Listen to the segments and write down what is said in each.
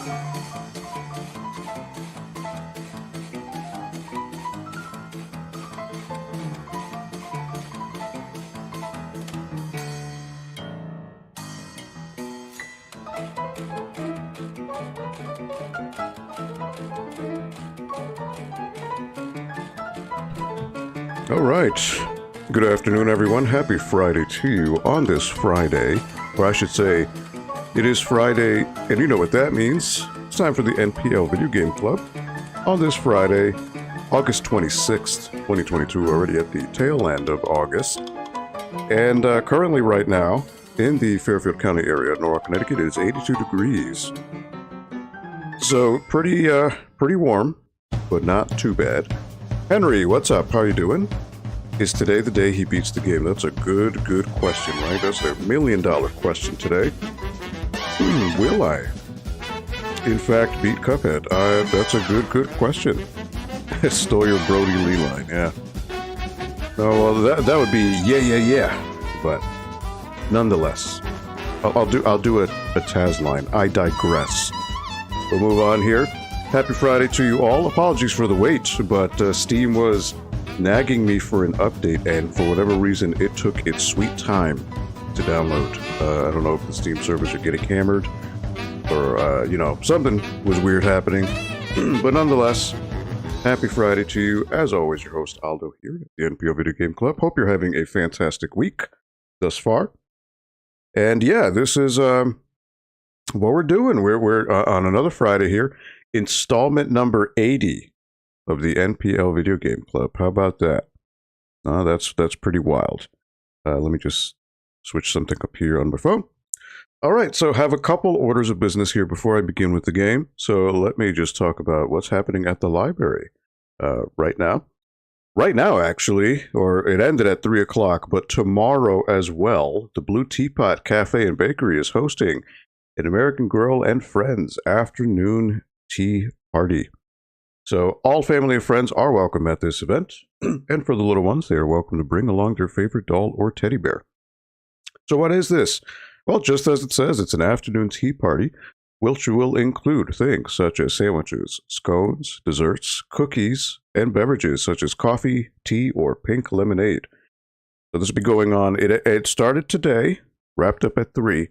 All right. Good afternoon, everyone. Happy Friday to you on this Friday, or I should say, it is Friday, and you know what that means. It's time for the NPL Video Game Club on this Friday, August 26th, 2022, already at the tail end of August. And currently right now, in the Fairfield County area of Norwalk, Connecticut, it is 82 degrees. So pretty warm, but not too bad. Henry, what's up? How are you doing? Is today the day he beats the game? That's a good question, right? That's a $1 million question today. Will I, in fact, beat Cuphead? That's a good question. Stole your Brody Lee line, yeah. No, well, that would be yeah. But nonetheless, I'll do a Taz line. I digress. We'll move on here. Happy Friday to you all. Apologies for the wait, but Steam was nagging me for an update, and for whatever reason, it took its sweet time to download. I don't know if the Steam servers are getting hammered, or, something was weird happening. But nonetheless, happy Friday to you. As always, your host, Aldo, here at the NPL Video Game Club. Hope you're having a fantastic week thus far. And yeah, this is what we're doing. We're on another Friday here. Installment number 80 of the NPL Video Game Club. How about that? That's pretty wild. Let me just switch something up here on my phone. All right, so have a couple orders of business here before I begin with the game. So let me just talk about what's happening at the library right now. Right now, actually, or it ended at 3 o'clock, but tomorrow as well, the Blue Teapot Cafe and Bakery is hosting an American Girl and Friends afternoon tea party. So all family and friends are welcome at this event, and for the little ones, they are welcome to bring along their favorite doll or teddy bear. So what is this? Well, just as it says, it's an afternoon tea party, which will include things such as sandwiches, scones, desserts, cookies, and beverages such as coffee, tea, or pink lemonade. So this will be going on. It started today, wrapped up at 3,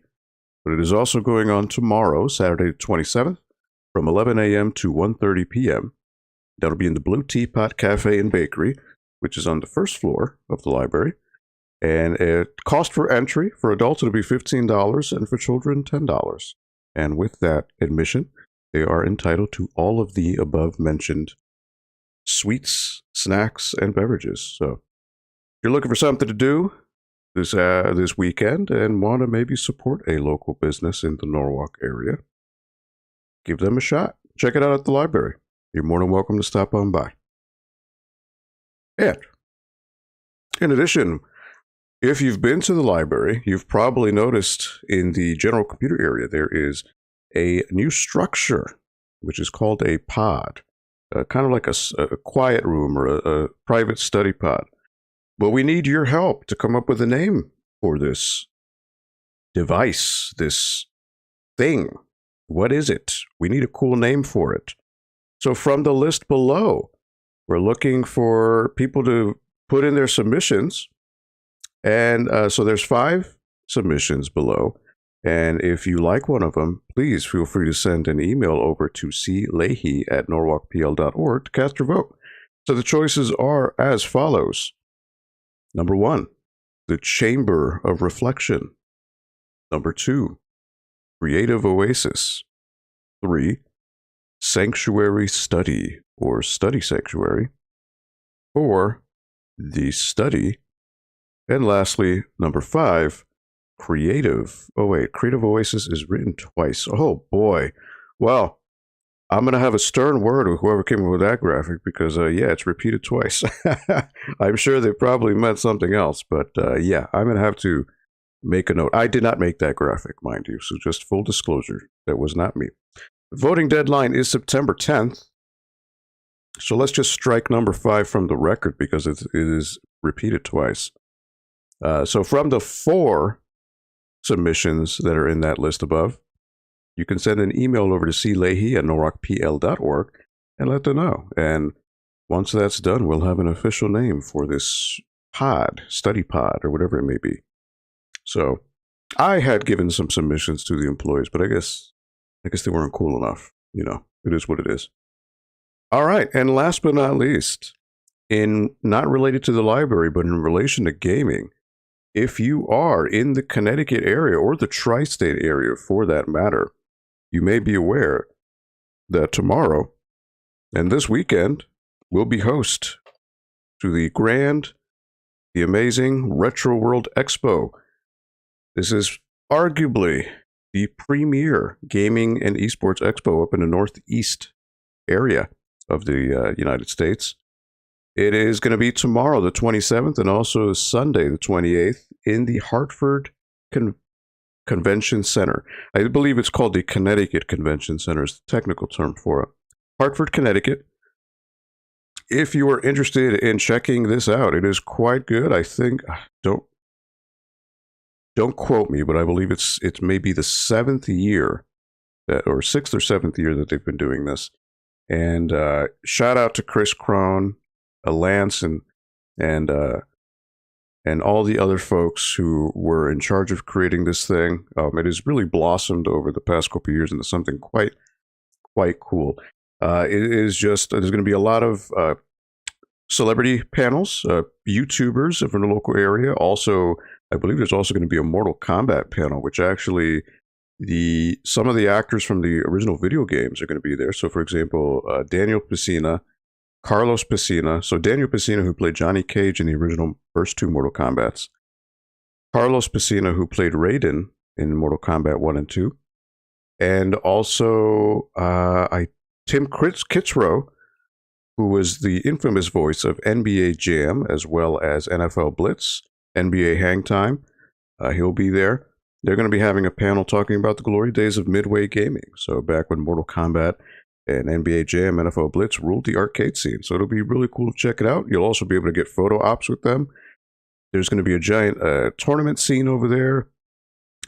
but it is also going on tomorrow, Saturday the 27th, from 11 a.m. to 1:30 p.m. That'll be in the Blue Teapot Cafe and Bakery, which is on the first floor of the library. And it cost for entry for adults it'll be $15 and for children $10. And with that admission, they are entitled to all of the above mentioned sweets, snacks, and beverages. So if you're looking for something to do this weekend and want to maybe support a local business in the Norwalk area, give them a shot. Check it out at the library. You're more than welcome to stop on by. And in addition, if you've been to the library, you've probably noticed in the general computer area there is a new structure, which is called a pod, kind of like a quiet room or a private study pod. But we need your help to come up with a name for this device, this thing. What is it? We need a cool name for it. So from the list below, we're looking for people to put in their submissions. And so there's 5 submissions below. And if you like one of them, please feel free to send an email over to cleahy@norwalkpl.org to cast your vote. So the choices are as follows. Number 1, the Chamber of Reflection. Number 2, Creative Oasis. 3, Sanctuary Study or Study Sanctuary. 4, The Study. And lastly, number 5, Creative. Oh wait, Creative Oasis is written twice. Oh boy. Well, I'm going to have a stern word with whoever came up with that graphic because, yeah, it's repeated twice. I'm sure they probably meant something else, but yeah, I'm going to have to make a note. I did not make that graphic, mind you, so just full disclosure, that was not me. The voting deadline is September 10th, so let's just strike number 5 from the record because it is repeated twice. So from the 4 submissions that are in that list above, you can send an email over to cleahy@norockpl.org and let them know. And once that's done, we'll have an official name for this pod, study pod, or whatever it may be. So I had given some submissions to the employees, but I guess they weren't cool enough. You know, it is what it is. All right, and last but not least, in not related to the library, but in relation to gaming, if you are in the Connecticut area or the tri-state area for that matter, you may be aware that tomorrow and this weekend will be host to the amazing Retro World Expo. This is arguably the premier gaming and esports expo up in the Northeast area of the United States. It is going to be tomorrow, the 27th, and also Sunday, the 28th, in the Hartford Convention Center. I believe it's called the Connecticut Convention Center is the technical term for it. Hartford, Connecticut. If you are interested in checking this out, it is quite good. I think, don't quote me, but I believe it's maybe the 7th year or 6th or 7th year that they've been doing this. And shout out to Chris Crone, Lance, and all the other folks who were in charge of creating this thing. It has really blossomed over the past couple of years into something quite cool. It is just, there's going to be a lot of celebrity panels, YouTubers from the local area. Also, I believe there's also going to be a Mortal Kombat panel, which actually some of the actors from the original video games are going to be there. So, for example, Daniel Pesina, Carlos Pesina. So Daniel Pesina, who played Johnny Cage in the original first 2 Mortal Kombats. Carlos Pesina, who played Raiden in Mortal Kombat 1 and 2. And also Tim Kitzrow, who was the infamous voice of NBA Jam, as well as NFL Blitz, NBA Hang Time. He'll be there. They're going to be having a panel talking about the glory days of Midway Gaming. So back when Mortal Kombat and NBA Jam, NFL Blitz ruled the arcade scene. So it'll be really cool to check it out. You'll also be able to get photo ops with them. There's going to be a giant tournament scene over there.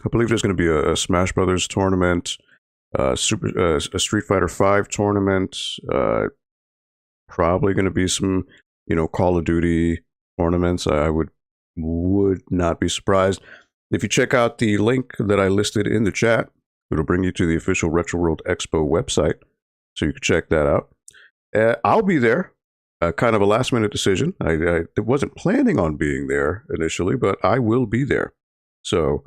I believe there's going to be a Smash Brothers tournament, a Street Fighter V tournament, probably going to be some, Call of Duty tournaments. I would not be surprised. If you check out the link that I listed in the chat, it'll bring you to the official Retro World Expo website, so you can check that out. I'll be there. Kind of a last-minute decision. I wasn't planning on being there initially, but I will be there. So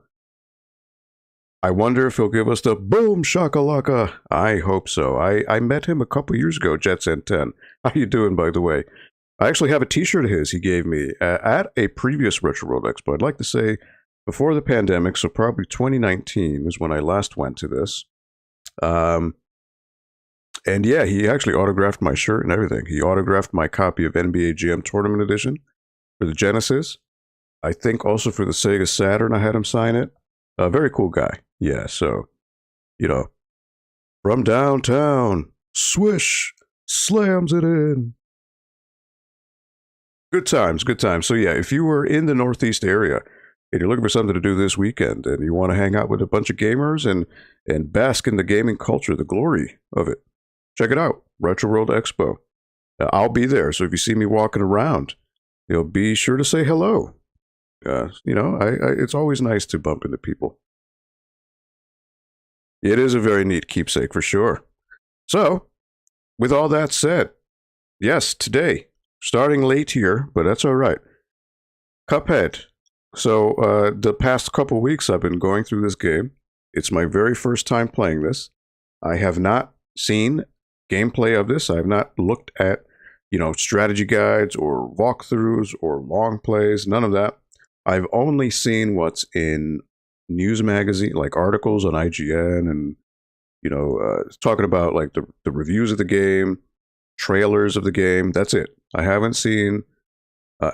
I wonder if he'll give us the boom shakalaka. I hope so. I met him a couple years ago, Jetson 10. How you doing, by the way? I actually have a T-shirt of his he gave me at a previous Retro World Expo. I'd like to say before the pandemic, so probably 2019 is when I last went to this. And yeah, he actually autographed my shirt and everything. He autographed my copy of NBA Jam Tournament Edition for the Genesis. I think also for the Sega Saturn, I had him sign it. A very cool guy. Yeah, so, from downtown, swish, slams it in. Good times, good times. So yeah, if you were in the Northeast area and you're looking for something to do this weekend and you want to hang out with a bunch of gamers and bask in the gaming culture, the glory of it, check it out, Retro World Expo. I'll be there, so if you see me walking around, be sure to say hello. It's always nice to bump into people. It is a very neat keepsake for sure. So, with all that said, yes, today, starting late here, but that's all right. Cuphead. So, the past couple weeks I've been going through this game. It's my very first time playing this. I have not seen gameplay of this. I have not looked at, strategy guides or walkthroughs or long plays, none of that. I've only seen what's in news magazine, like articles on IGN and, talking about like the reviews of the game, trailers of the game. That's it. I haven't seen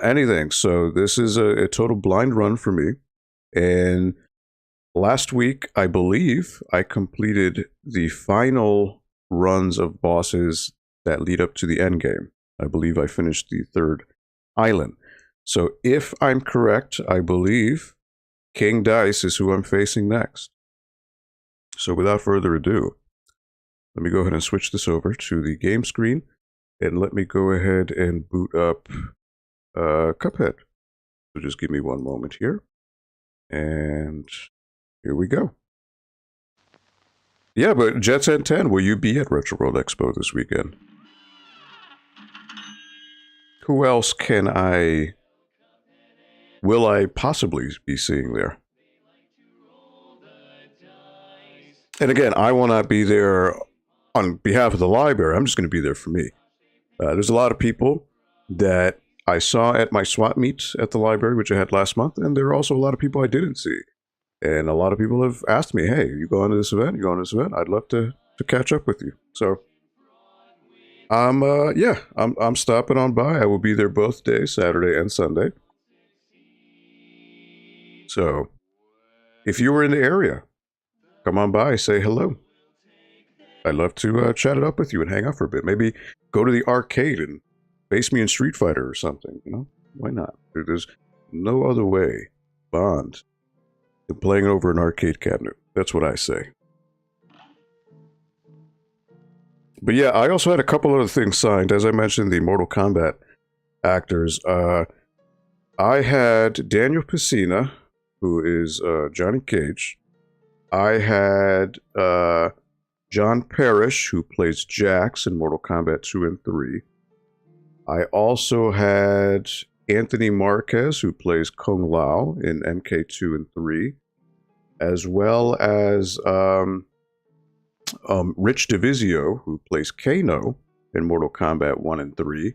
anything. So this is a total blind run for me. And last week, I believe I completed the final runs of bosses that lead up to the end game. I believe I finished the 3rd island. So if I'm correct, I believe King Dice is who I'm facing next. So without further ado, let me go ahead and switch this over to the game screen, and let me go ahead and boot up Cuphead. So just give me one moment here, and here we go. Yeah, but Jet Set 10, will you be at Retro World Expo this weekend? Who else will I possibly be seeing there? And again, I will not be there on behalf of the library. I'm just going to be there for me. There's a lot of people that I saw at my swap meet at the library, which I had last month, and there are also a lot of people I didn't see. And a lot of people have asked me, hey, you going to this event? You going to this event? I'd love to catch up with you. So I'm stopping on by. I will be there both days, Saturday and Sunday. So if you were in the area, come on by, say hello. I'd love to chat it up with you and hang out for a bit. Maybe go to the arcade and face me in Street Fighter or something, you know? Why not? There's no other way, Bond, than playing over an arcade cabinet. That's what I say. But yeah, I also had a couple other things signed. As I mentioned, the Mortal Kombat actors. I had Daniel Pesina, who is Johnny Cage. I had John Parrish, who plays Jax in Mortal Kombat 2 and 3. I also had Anthony Marquez, who plays Kung Lao in MK2 and 3, as well as Rich DeVizio, who plays Kano in Mortal Kombat 1 and 3.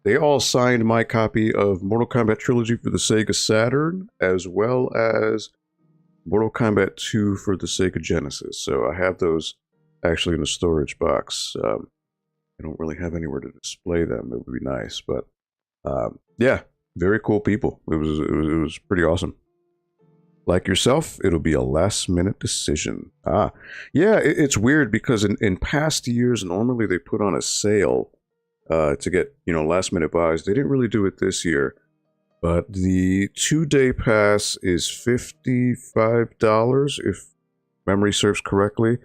They all signed my copy of Mortal Kombat Trilogy for the Sega Saturn, as well as Mortal Kombat 2 for the Sega Genesis. So I have those actually in a storage box. I don't really have anywhere to display them. It would be nice, but yeah, very cool people. It was pretty awesome. Like yourself, it'll be a last-minute decision. Yeah, it's weird because in past years, normally they put on a sale to get, last-minute buys. They didn't really do it this year, but the 2-day pass is $55, if memory serves correctly.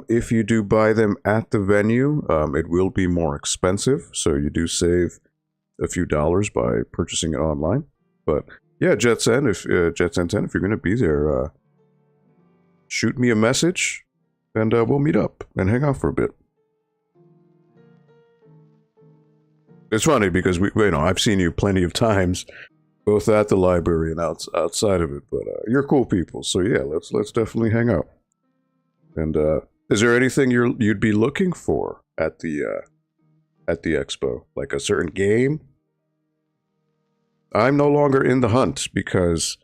If you do buy them at the venue, it will be more expensive, so you do save a few dollars by purchasing it online. But yeah, Jetsen 10, if you're going to be there, shoot me a message, and we'll meet up and hang out for a bit. It's funny because I've seen you plenty of times, both at the library and outside of it. But you're cool people, so yeah, let's definitely hang out. And is there anything you'd be looking for at the expo, like a certain game? I'm no longer in the hunt because,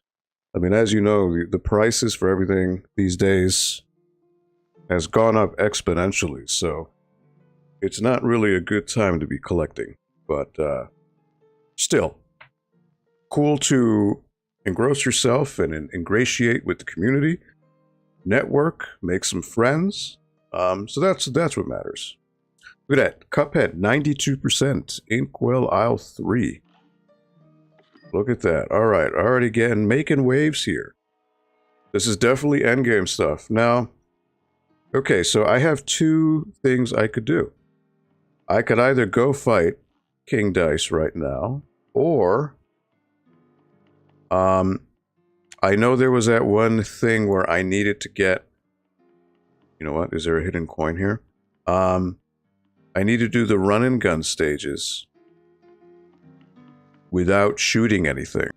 as you know, the prices for everything these days has gone up exponentially. So it's not really a good time to be collecting. But still, cool to engross yourself and ingratiate with the community. Network, make some friends. So that's what matters. Look at that. Cuphead, 92%. Inkwell aisle 3. Look at that. All right. Already making waves here. This is definitely endgame stuff. Now, okay, so I have two things I could do. I could either go fight King Dice right now, or I know there was that one thing where I needed to get, you know what, is there a hidden coin here? I need to do the run and gun stages without shooting anything.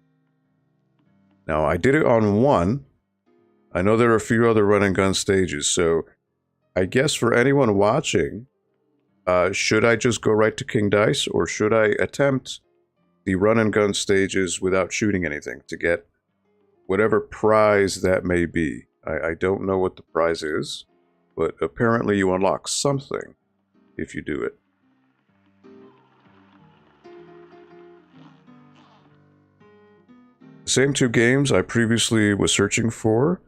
Now, I did it on one. I know there are a few other run and gun stages, so I guess for anyone watching, should I just go right to King Dice, or should I attempt the run and gun stages without shooting anything to get whatever prize that may be? I don't know what the prize is, but apparently you unlock something if you do it. The same two games I previously was searching for,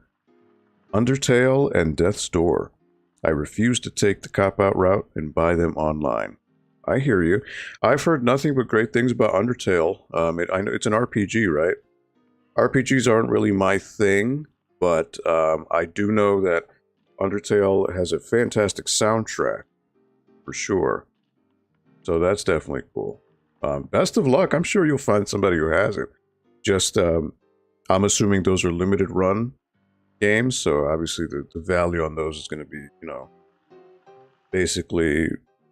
Undertale and Death's Door. I refused to take the cop-out route and buy them online. I hear you. I've heard nothing but great things about Undertale. I know it's an RPG, right? RPGs aren't really my thing, but I do know that Undertale has a fantastic soundtrack, for sure. So that's definitely cool. Best of luck. I'm sure you'll find somebody who has it. Just, I'm assuming those are limited run games, so obviously the value on those is going to be, you know, basically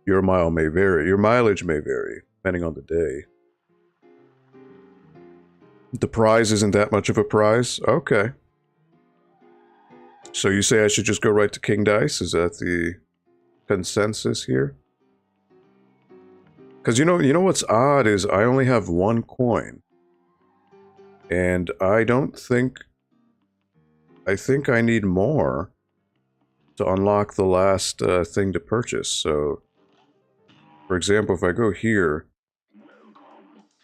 your mileage may vary, depending on the day. The prize isn't that much of a prize? Okay. So you say I should just go right to King Dice? Is that the consensus here? Because you know what's odd is I only have one coin. And I think I need more to unlock the last thing to purchase. So, for example, if I go here,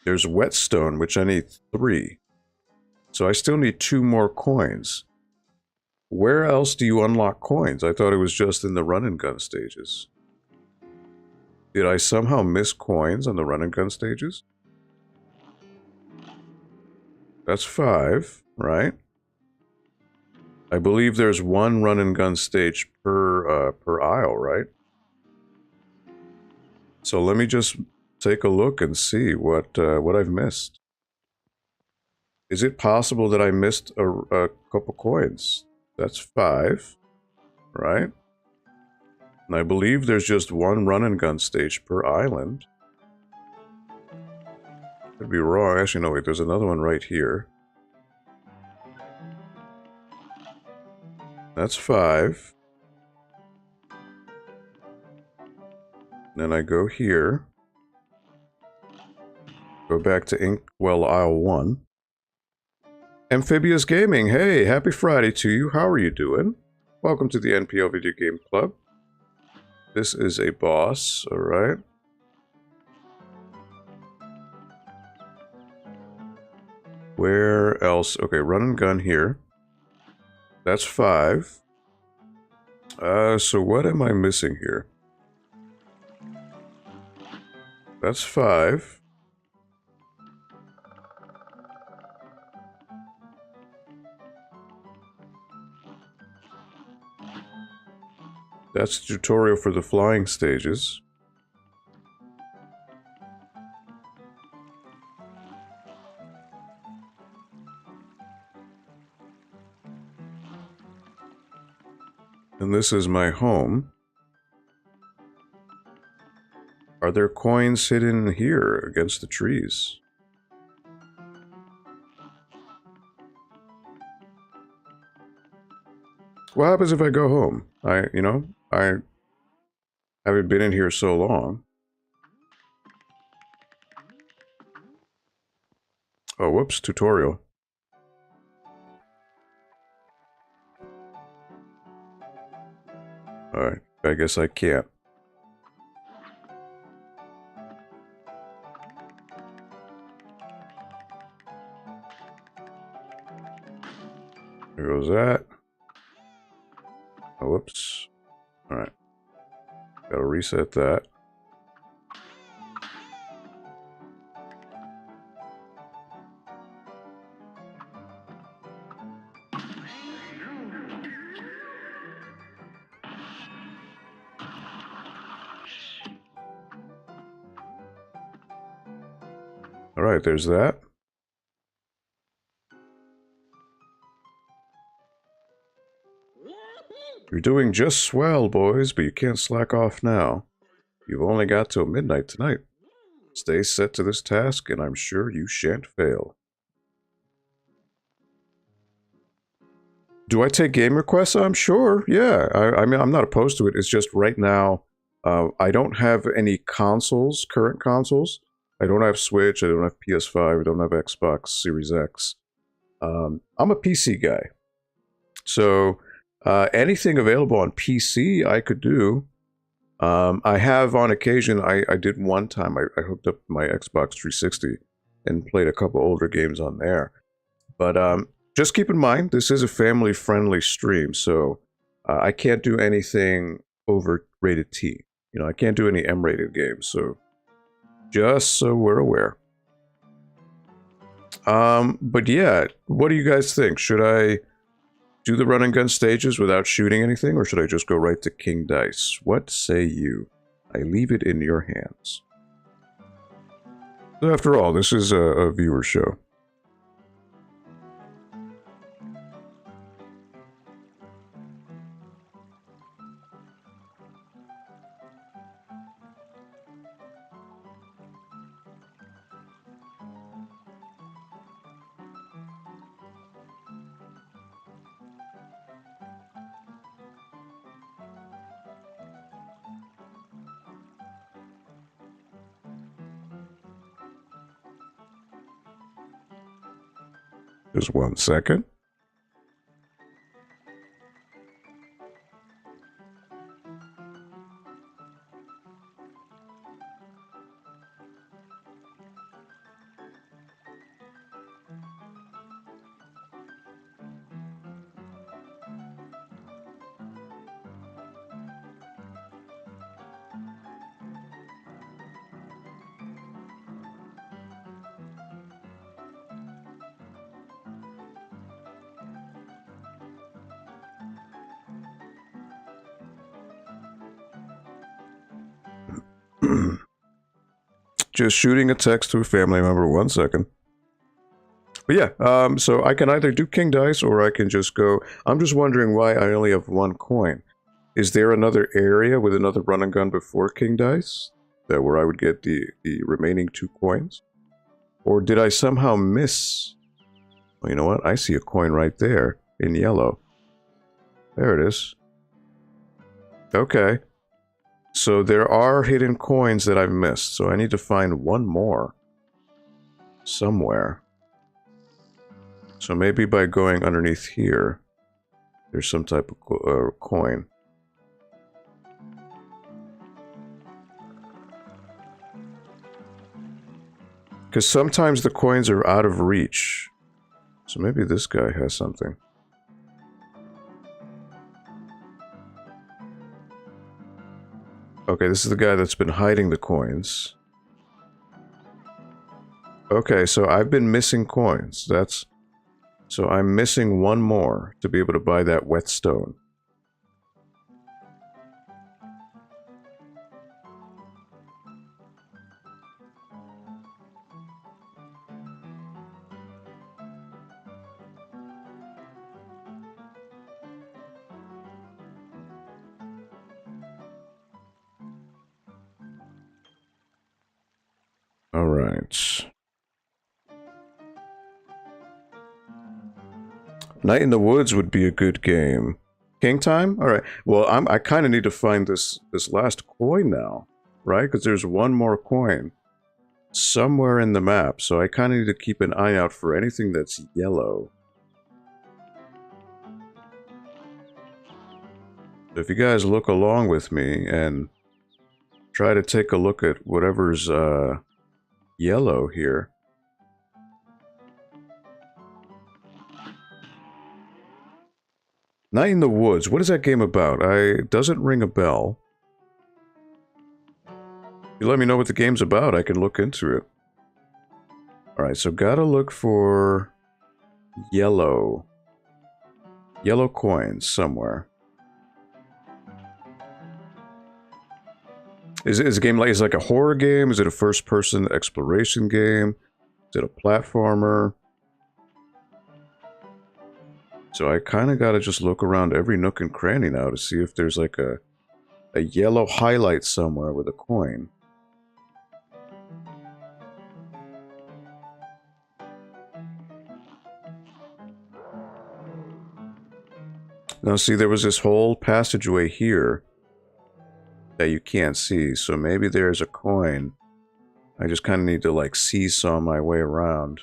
there's Whetstone, which I need 3. So I still need 2 more coins. Where else do you unlock coins? I thought it was just in the run and gun stages. Did I somehow miss coins on the run and gun stages? That's 5, right? I believe there's 1 run and gun stage per aisle, right? So let me just take a look and see what I've missed. Is it possible that I missed a couple coins? That's 5, right? And I believe there's just 1 run and gun stage per island. Could be wrong. Actually, no, wait, there's another one right here. That's 5. Then I go here. Go back to Inkwell Aisle 1. Amphibious Gaming, hey, happy Friday to you. How are you doing? Welcome to the NPL Video Game Club. This is a boss, alright. Where else? Okay, run and gun here. That's 5. So what am I missing here? That's 5. That's the tutorial for the flying stages. And this is my home. Are there coins hidden here against the trees? What happens if I go home? I haven't been in here so long. Oh, whoops, tutorial. Alright, I guess I can't. There goes that. Oh, whoops. Alright. Gotta reset that. Alright, there's that. You're doing just swell, boys, but you can't slack off now. You've only got till midnight tonight. Stay set to this task, and I'm sure you shan't fail. Do I take game requests? I'm sure, yeah. I mean, I'm not opposed to it. It's just right now, I don't have any consoles, current consoles. I don't have Switch, I don't have PS5, I don't have Xbox Series X. I'm a PC guy. So, anything available on PC, I could do. I have on occasion, I did one time, I hooked up my Xbox 360 and played a couple older games on there. But just keep in mind, this is a family-friendly stream, so I can't do anything over rated T. You know, I can't do any M-rated games, so just so we're aware. But yeah, what do you guys think? Should I do the run and gun stages without shooting anything, or should I just go right to king dice? What say you? I leave it in your hands. After all, this is a viewer show. Just 1 second. Just shooting a text to a family member. 1 second. But yeah, so I can either do king dice or I can just go... I'm just wondering why I only have 1 coin. Is there another area with another run and gun before king dice? That where I would get the remaining 2 coins? Or did I somehow miss... Well, you know what? I see a coin right there in yellow. There it is. Okay. So there are hidden coins that I've missed, so I need to find 1 more. Somewhere. So maybe by going underneath here, there's some type of coin. Because sometimes the coins are out of reach. So maybe this guy has something. Okay, this is the guy that's been hiding the coins. Okay, so I've been missing coins. So I'm missing 1 more to be able to buy that whetstone. All right. Night in the Woods would be a good game. King time? All right. Well, I kind of need to find this last coin now, right? Because there's 1 more coin somewhere in the map, so I kind of need to keep an eye out for anything that's yellow. So if you guys look along with me and try to take a look at whatever's yellow here. Night in the Woods. What is that game about? It doesn't ring a bell. You let me know what the game's about, I can look into it. Alright, so gotta look for yellow. Yellow coins somewhere. Is a game like, is it like a horror game? Is it a first-person exploration game? Is it a platformer? So I kind of gotta just look around every nook and cranny now to see if there's like a yellow highlight somewhere with a coin. Now see, there was this whole passageway here that you can't see, so maybe there's a coin. I just kind of need to like seesaw my way around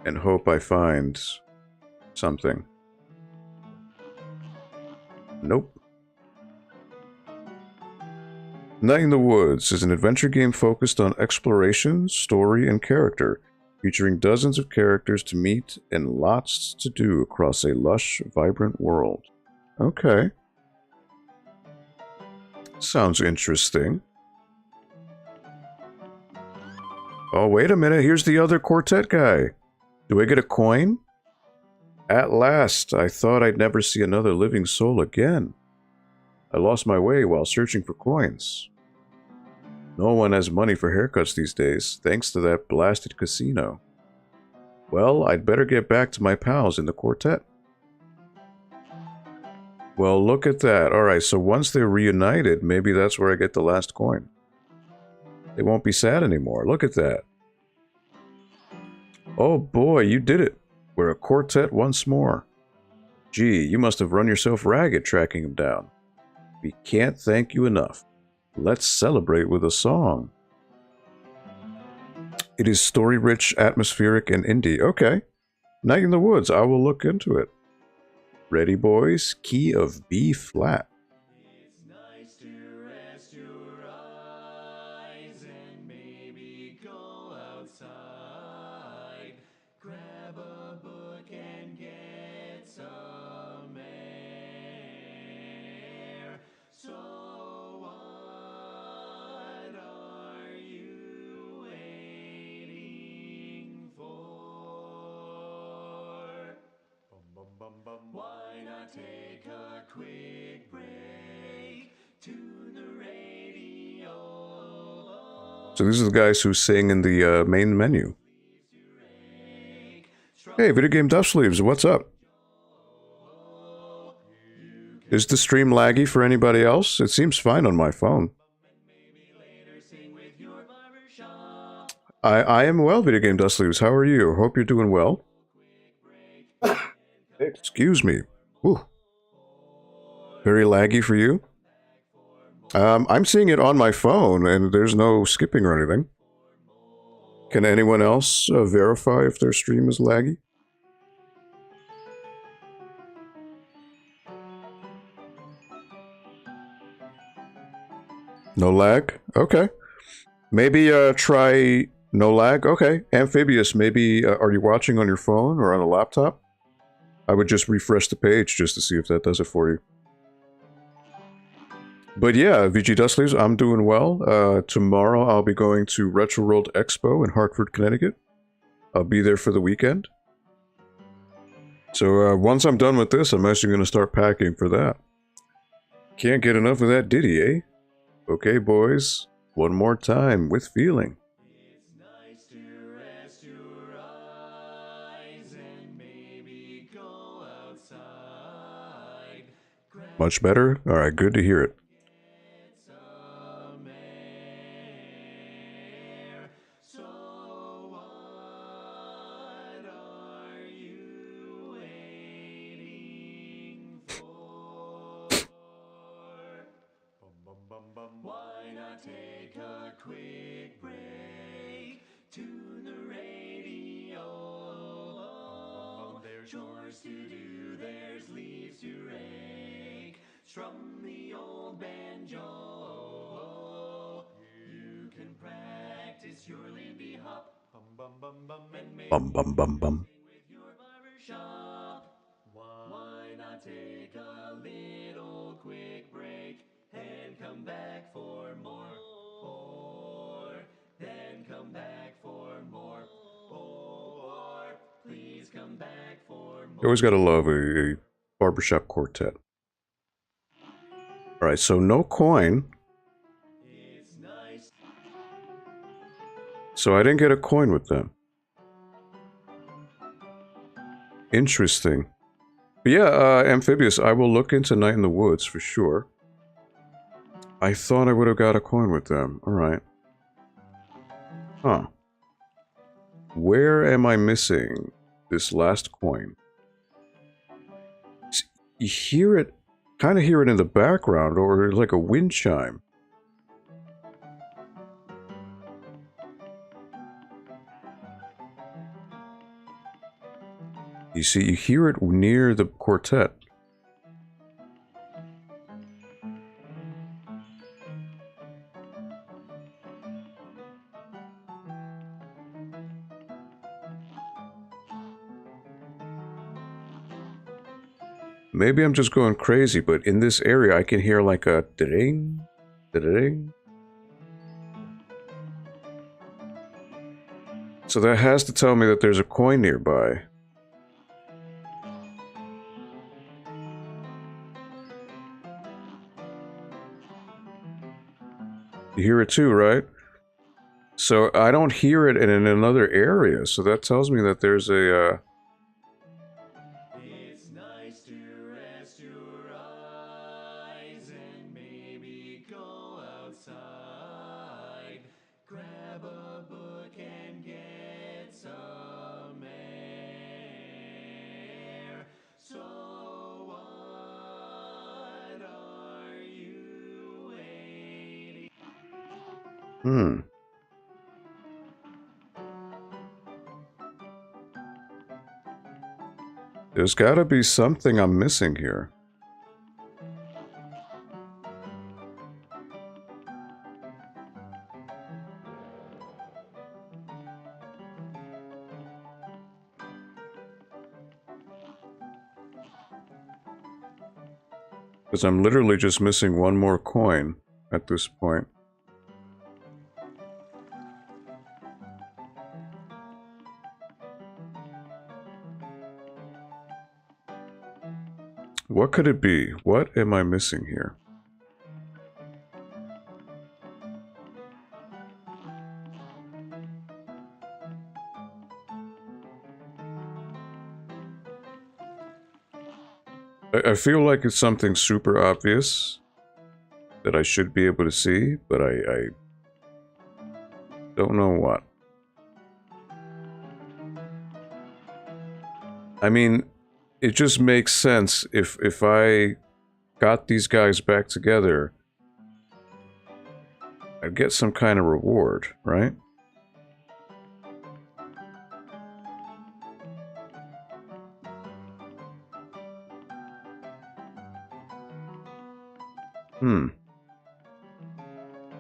and hope I find something. Nope. Night in the Woods is an adventure game focused on exploration, story, and character, featuring dozens of characters to meet and lots to do across a lush, vibrant world. Okay. Sounds interesting. Oh, wait a minute. Here's the other quartet guy. Do I get a coin? At last, I thought I'd never see another living soul again. I lost my way while searching for coins. No one has money for haircuts these days, thanks to that blasted casino. Well, I'd better get back to my pals in the quartet. Well, look at that. Alright, so once they're reunited, maybe that's where I get the last coin. They won't be sad anymore. Look at that. Oh boy, you did it. We're a quartet once more. Gee, you must have run yourself ragged tracking him down. We can't thank you enough. Let's celebrate with a song. It is story-rich, atmospheric, and indie. Okay. Night in the Woods. I will look into it. Ready, boys? Key of B flat. It's nice to rest your eyes and maybe go outside. Grab a book and get some air. So what are you waiting for? Why not take a quick break? Tune the radio. So these are the guys who sing in the main menu. Hey, Video Game Duff Sleeves, what's up? Is the stream laggy for anybody else? It seems fine on my phone. I am well, Video Game Duff Sleeves. How are you? Hope you're doing well. Excuse me. Ooh. Very laggy for you? I'm seeing it on my phone, and there's no skipping or anything. Can anyone else verify if their stream is laggy? No lag? Okay. Maybe try no lag? Okay. Amphibious, maybe are you watching on your phone or on a laptop? I would just refresh the page just to see if that does it for you. But yeah, VG Dust Leaves, I'm doing well. Tomorrow I'll be going to Retro World Expo in Hartford, Connecticut. I'll be there for the weekend. So once I'm done with this, I'm actually going to start packing for that. Can't get enough of that ditty, eh? Okay, boys. One more time, with feeling. It's nice to rest your eyes and maybe go outside. Much better? Alright, good to hear it. Get some air. So what are you waiting for? Why not take a quick break? Tune the radio. There's chores to do, there's leaves to rake. Strum the old banjo. You can practice your Lindy hop. And maybe Bum bum bum bum. with your barber shop. Why not take a little quick break and come back for more? Then come back for more. Or please come back for more. You always gotta love a barbershop quartet. Alright, so no coin. It's nice. So I didn't get a coin with them. Interesting. But yeah, Amphibious, I will look into Night in the Woods for sure. I thought I would have got a coin with them. Alright. Huh. Where am I missing this last coin? You hear it, kind of hear it in the background, or like a wind chime. You see, you hear it near the quartet. Maybe I'm just going crazy, but in this area I can hear like a ding, ding. So that has to tell me that there's a coin nearby. You hear it too, right? So I don't hear it in another area, so that tells me that there's a, It's nice to rest your eyes and maybe go outside. Grab a book and get some air. So what are you waiting? hmm. There's gotta be something I'm missing here. Because I'm literally just missing one more coin at this point. What could it be? What am I missing here? I feel like it's something super obvious that I should be able to see, but I don't know what. I mean, it just makes sense if I got these guys back together, I'd get some kind of reward, right?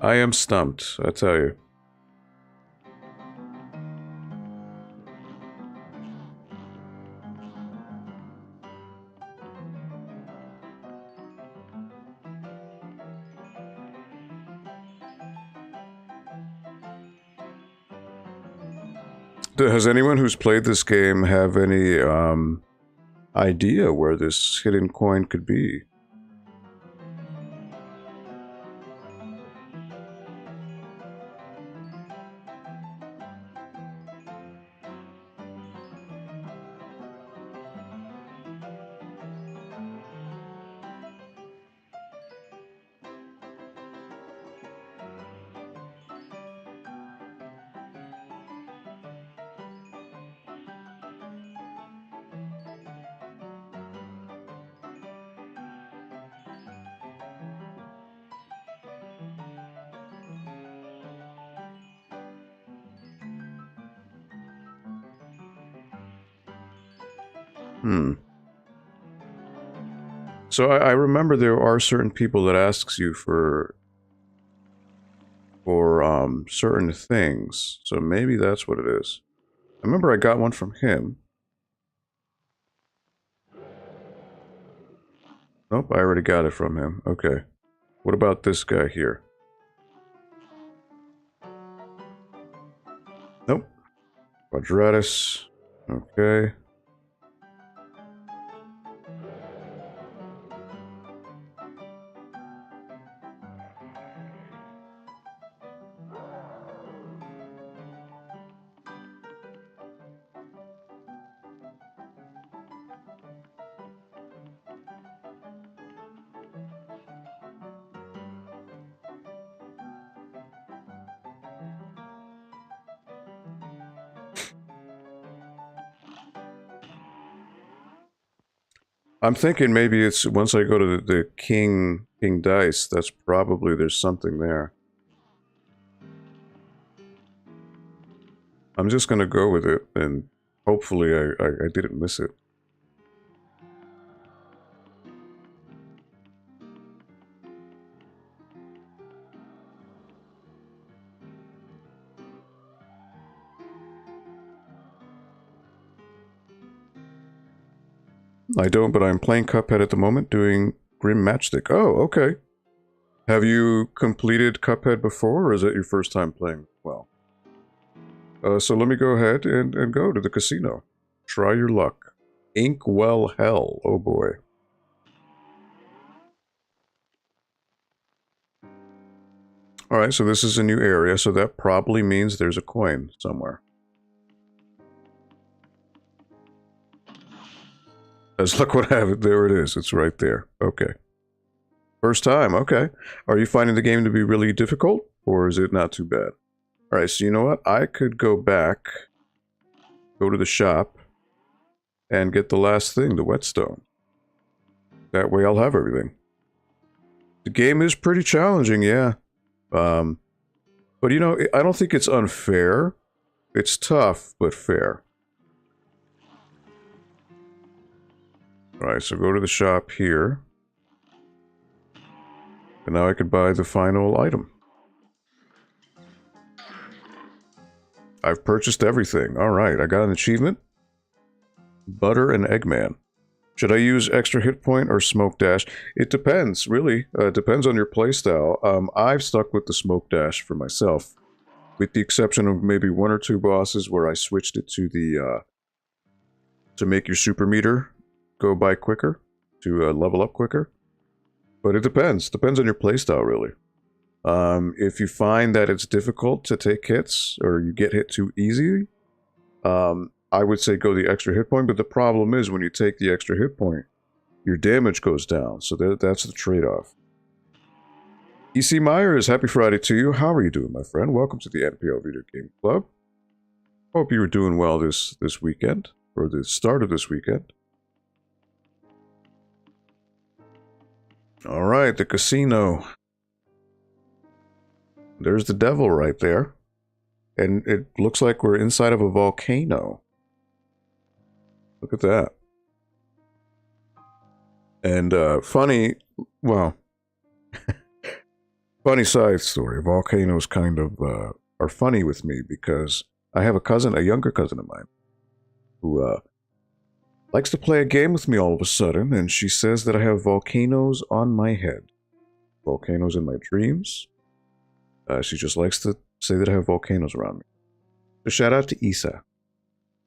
I am stumped, I tell you. Has anyone who's played this game have any idea where this hidden coin could be? So I remember there are certain people that asks you for certain things. So maybe that's what it is. I remember I got one from him. Nope, I already got it from him. Okay. What about this guy here? Nope. Quadratus. Okay. I'm thinking maybe it's once I go to the king dice, that's probably there's something there. I'm just gonna go with it, and hopefully I didn't miss it. I don't, but I'm playing Cuphead at the moment, doing Grim Matchstick. Oh, okay. Have you completed Cuphead before, or is it your first time playing? Well, so let me go ahead and go to the casino. Try your luck. Inkwell Hell. Oh boy. Alright, so this is a new area, so that probably means there's a coin somewhere. As luck would have it, there it is. It's right there. Okay. First time, okay. Are you finding the game to be really difficult, or is it not too bad? Alright, so you know what? I could go back, go to the shop, and get the last thing, the whetstone. That way I'll have everything. The game is pretty challenging, yeah. But you know, I don't think it's unfair. It's tough, but fair. Alright, so go to the shop here. And now I could buy the final item. I've purchased everything. Alright, I got an achievement. Butter and Eggman. Should I use extra hit point or smoke dash? It depends, really. It depends on your playstyle. I've stuck with the smoke dash for myself. With the exception of maybe 1 or 2 bosses where I switched it to the, to make your super meter go by quicker. To level up quicker. But it depends. Depends on your playstyle, really. If you find that it's difficult to take hits, or you get hit too easy, I would say go the extra hit point, but the problem is when you take the extra hit point, your damage goes down, so that's the trade-off. EC Myers, happy Friday to you. How are you doing, my friend? Welcome to the NPL Video Game Club. Hope you were doing well this weekend, or the start of this weekend. Alright, the casino. There's the devil right there. And it looks like we're inside of a volcano. Look at that. And, funny, well, funny side story. Volcanoes kind of, are funny with me because I have a cousin, a younger cousin of mine, who, likes to play a game with me all of a sudden, and she says that I have volcanoes on my head. Volcanoes in my dreams. She just likes to say that I have volcanoes around me. So shout out to Isa.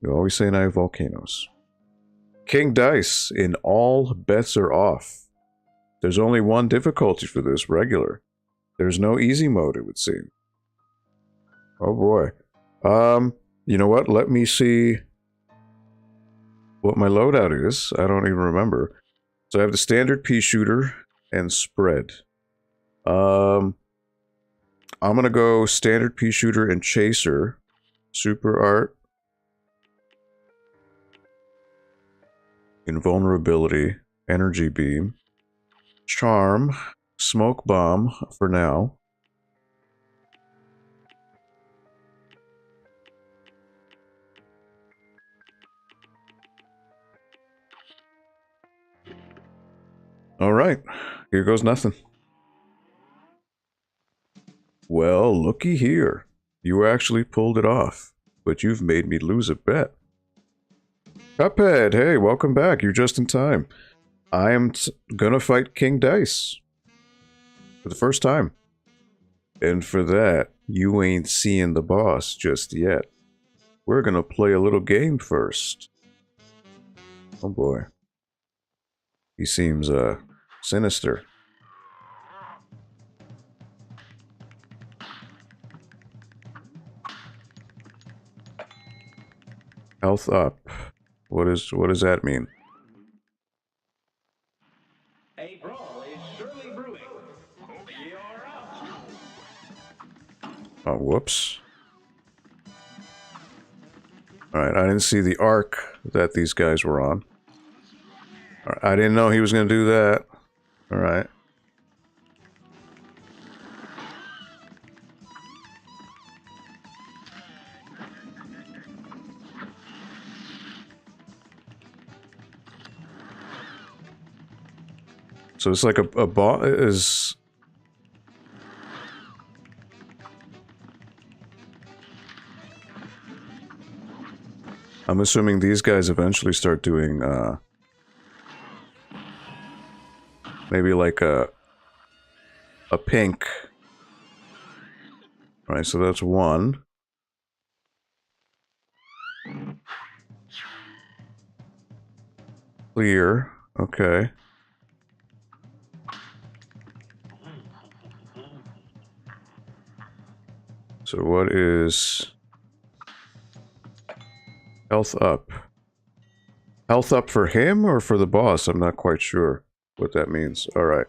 You're always saying I have volcanoes. King Dice in All Bets Are Off. There's only one difficulty for this, regular. There's no easy mode, it would seem. Oh boy. You know what? Let me see what my loadout is. I don't even remember. So I have the standard pea shooter and spread. I'm gonna go standard pea shooter and chaser. Super art. Invulnerability. Energy beam. Charm. Smoke bomb for now. Alright. Here goes nothing. Well, looky here. You actually pulled it off, but you've made me lose a bet. Cuphead, hey, welcome back. You're just in time. I am gonna fight King Dice. For the first time. And for that, you ain't seeing the boss just yet. We're gonna play a little game first. Oh boy. He seems, sinister. Health up. What does that mean? A brawl is surely brewing. You're up. Oh, whoops. Alright, I didn't see the arc that these guys were on. Right, I didn't know he was going to do that. Alright. So it's like a boss is... I'm assuming these guys eventually start doing, maybe like a pink. Alright, so that's one. Clear. Okay. So what is health up? Health up for him or for the boss? I'm not quite sure what that means. Alright.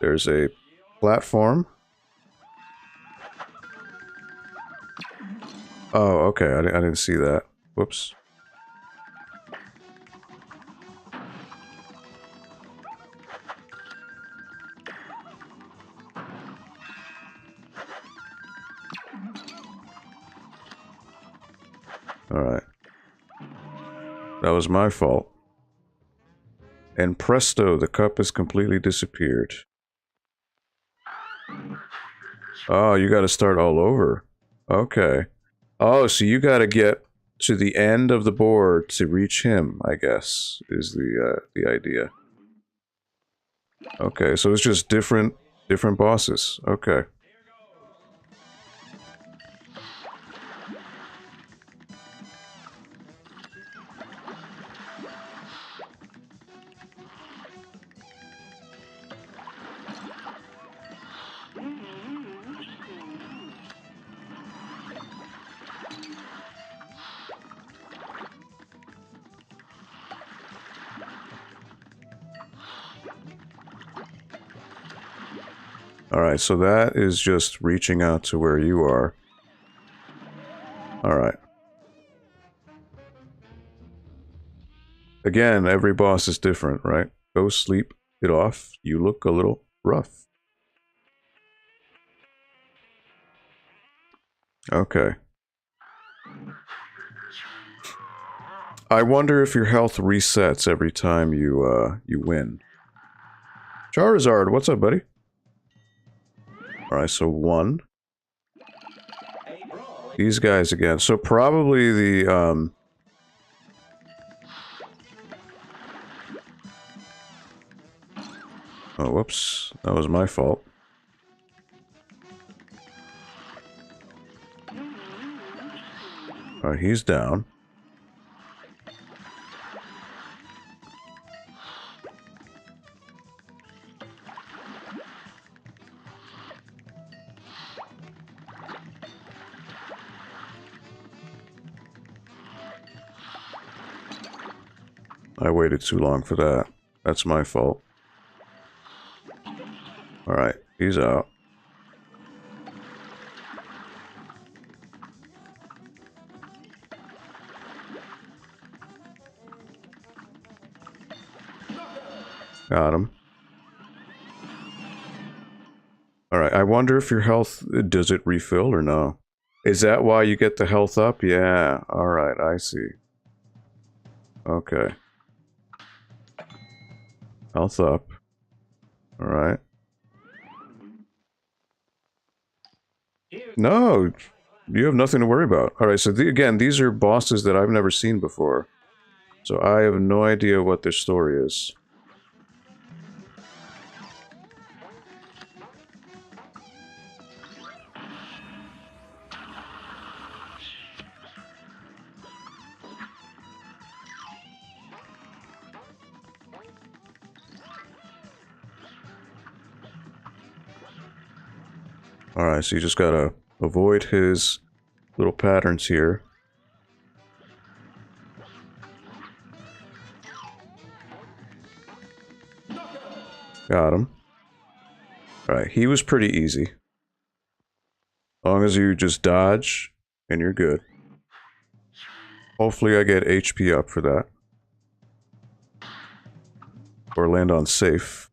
There's a platform. Oh, okay. I didn't see that. Whoops. Alright. That was my fault. And presto, the cup has completely disappeared. Oh, you gotta start all over. Okay. Oh, so you gotta get to the end of the board to reach him, I guess, is the idea. Okay, so it's just different bosses. Okay. Alright, so that is just reaching out to where you are. Alright. Again, every boss is different, right? Go sleep it off. You look a little rough. Okay. I wonder if your health resets every time you win. Charizard, what's up, buddy? Alright, so 1. These guys again. So probably the, oh, whoops. That was my fault. Alright, he's down. I waited too long for that. That's my fault. Alright, he's out. Got him. Alright, I wonder if your health, does it refill or no? Is that why you get the health up? Yeah, alright, I see. Okay. Health up. Alright. No, you have nothing to worry about. Alright, so again, these are bosses that I've never seen before. So I have no idea what their story is. Alright, so you just gotta avoid his little patterns here. Got him. Alright, he was pretty easy. As long as you just dodge, and you're good. Hopefully I get HP up for that. Or land on safe.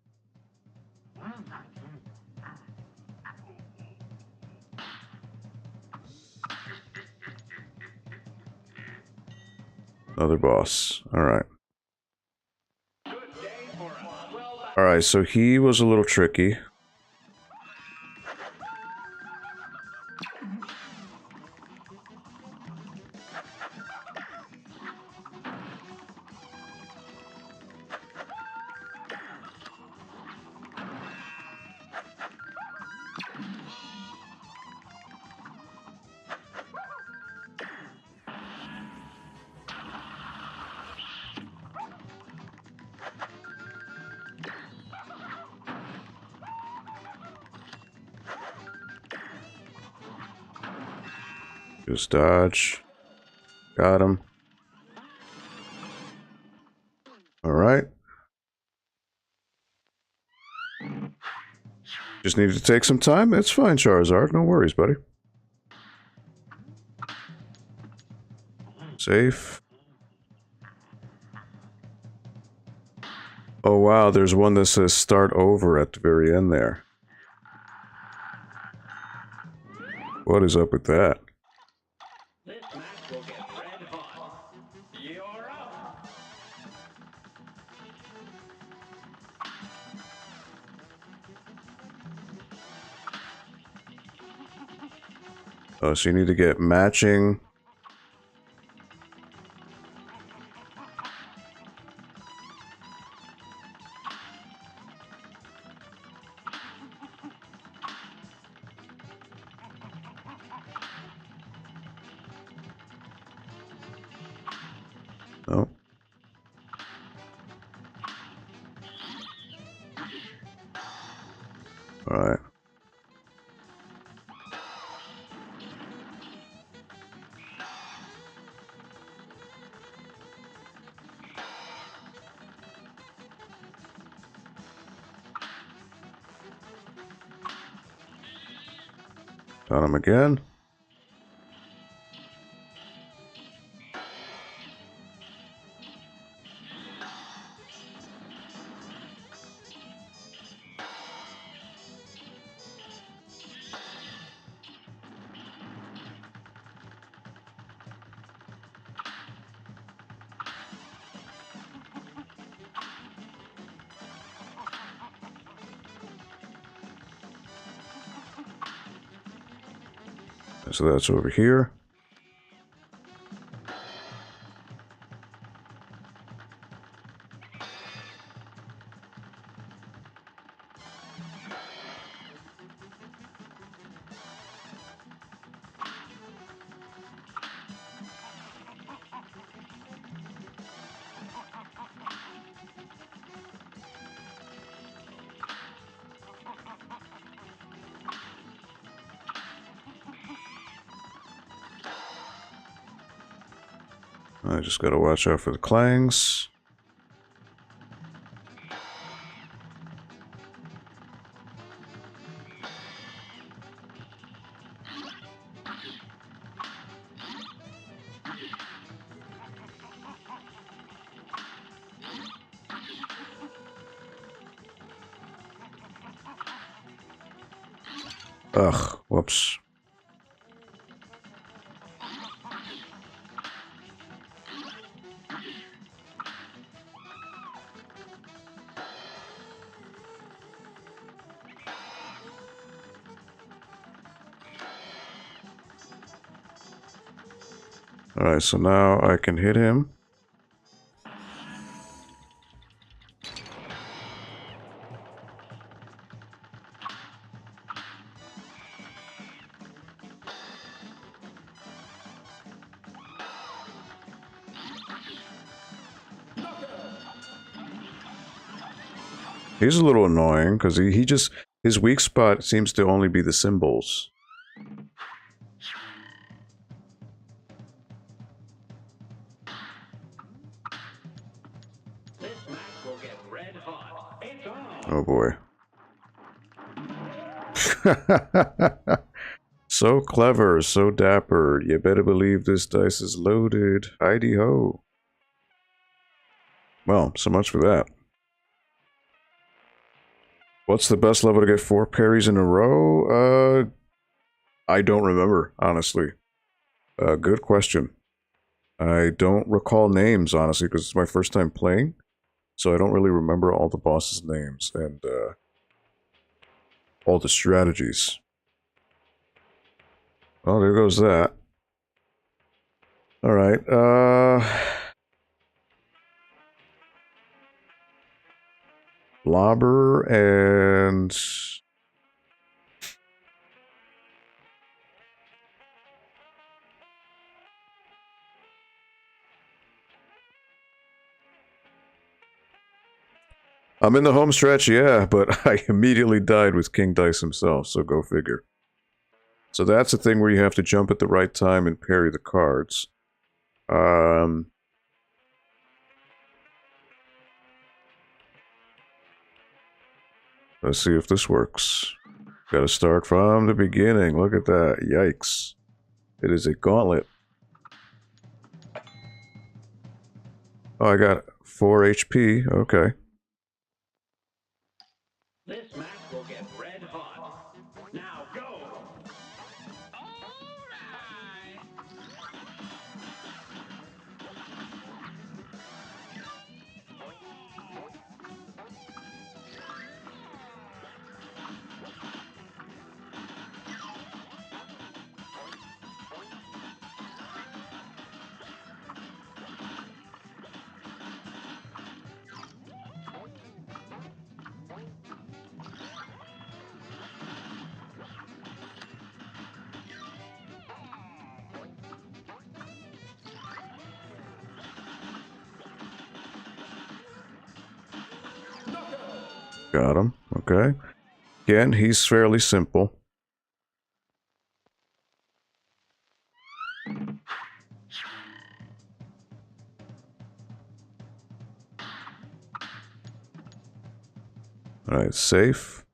Another boss. Alright. Alright, so he was a little tricky. Just dodge. Got him. Alright. Just needed to take some time. It's fine, Charizard. No worries, buddy. Safe. Oh wow, there's one that says start over at the very end there. What is up with that? This match will get red hot. You're up. Oh, so you need to get matching. Oh. Alright. Got him again. So that's over here. I just gotta watch out for the clangs. Ugh, whoops. Alright, so now I can hit him. He's a little annoying because he just, his weak spot seems to only be the symbols. This match will get red hot. It's on. Oh boy. So clever, so dapper. You better believe this dice is loaded. Heidi ho. Well, so much for that. What's the best level to get 4 parries in a row? I don't remember, honestly. Good question. I don't recall names, honestly, because it's my first time playing. So I don't really remember all the bosses' names and all the strategies. Oh, there goes that. Alright, Lobber and... I'm in the home stretch, yeah, but I immediately died with King Dice himself, so go figure. So that's the thing where you have to jump at the right time and parry the cards. Let's see if this works. Gotta start from the beginning. Look at that. Yikes. It is a gauntlet. Oh, I got 4 HP. Okay. This match will get red hot. Now go! Got him. Okay. Again, he's fairly simple. Alright, safe.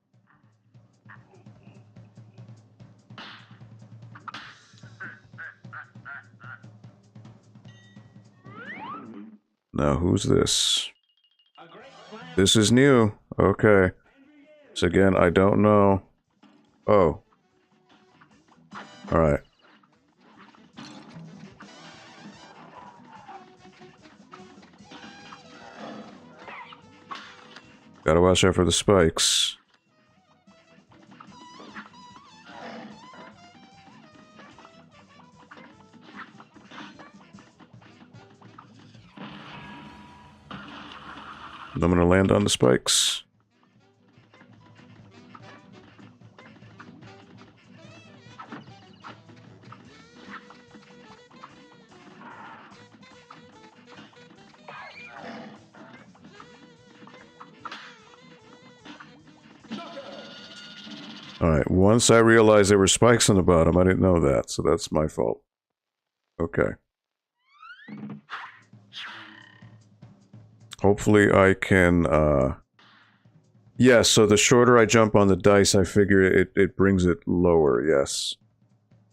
Now, who's this? This is new. Okay. So again, I don't know. Oh. Alright. Gotta watch out for the spikes. I'm gonna land on the spikes. Alright, once I realized there were spikes on the bottom, I didn't know that, so that's my fault. Okay. Hopefully I can, yeah, so the shorter I jump on the dice, I figure it brings it lower, yes.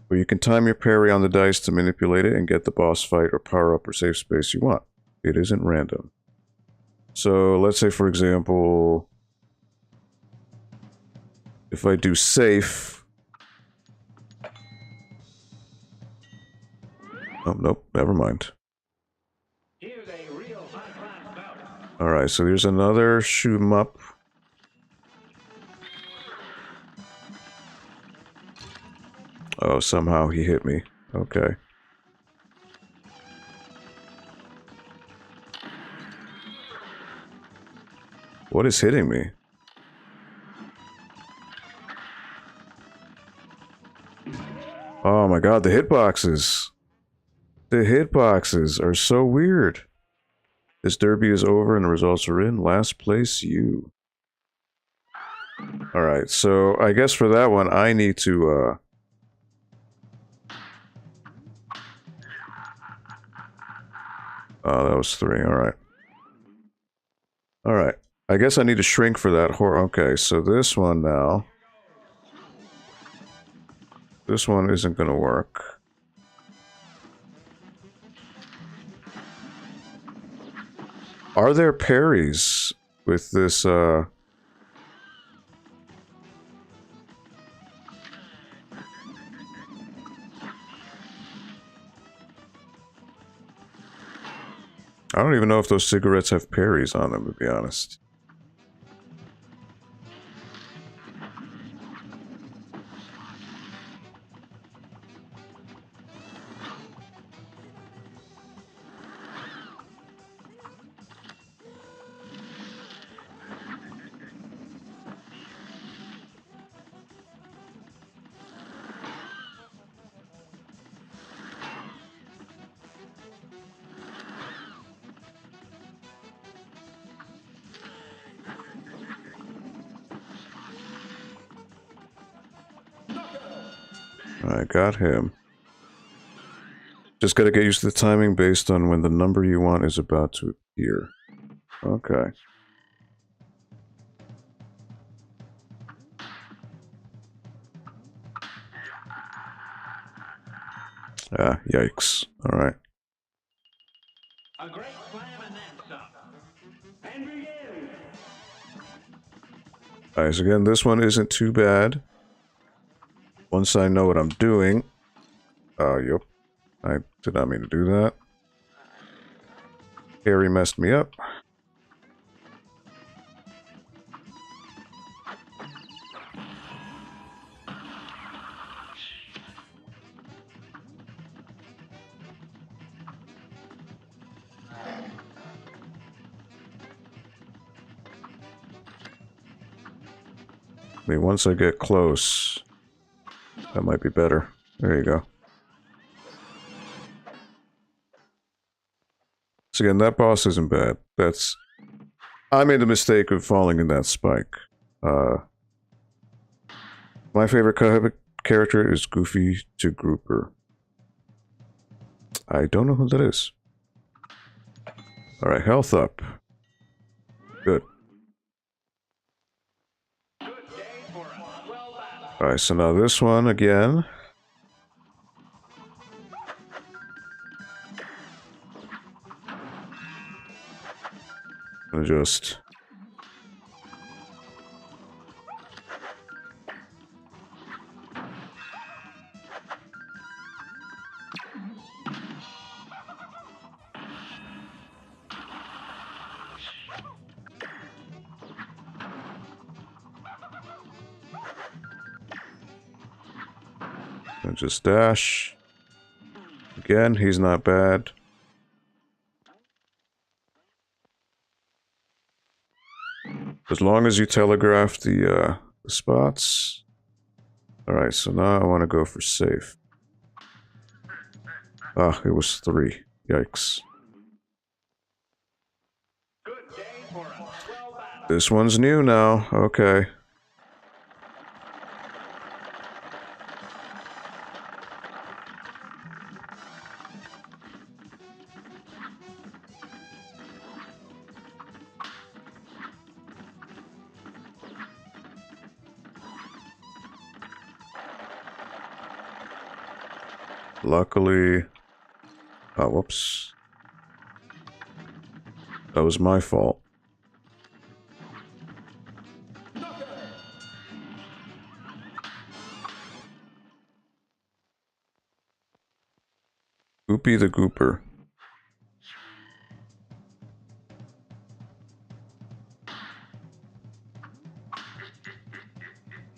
But you can time your parry on the dice to manipulate it and get the boss fight or power-up or save space you want. It isn't random. So, let's say, for example... if I do safe... Oh, nope, never mind. Alright, so there's another shoot 'em up. Oh, somehow he hit me. Okay. What is hitting me? Oh my god, the hitboxes! The hitboxes are so weird. This derby is over and the results are in. Last place, you. Alright, so I guess for that one, I need to, oh, that was 3, alright. Alright. I guess I need to shrink for that okay, so this one now... this one isn't gonna work. Are there parries with this, I don't even know if those cigarettes have parries on them, to be honest. I got him. Just gotta get used to the timing based on when the number you want is about to appear. Okay. Ah, yikes. Alright. A great slam and then some. And begin. Alright, so again, this one isn't too bad. Once I know what I'm doing... Oh, yep. I did not mean to do that. Harry messed me up. I mean, once I get close, that might be better. There you go. So again, that boss isn't bad. That's... I made the mistake of falling in that spike. My favorite Cuphead character is Goofy to Grouper. I don't know who that is. Alright, health up. Good. Alright, so now this one again. Just... just dash. Again, he's not bad. As long as you telegraph the spots. Alright, so now I want to go for safe. Ah, it was 3. Yikes. This one's new now. Okay. Luckily... Oh, whoops. That was my fault. Goopy the Gooper.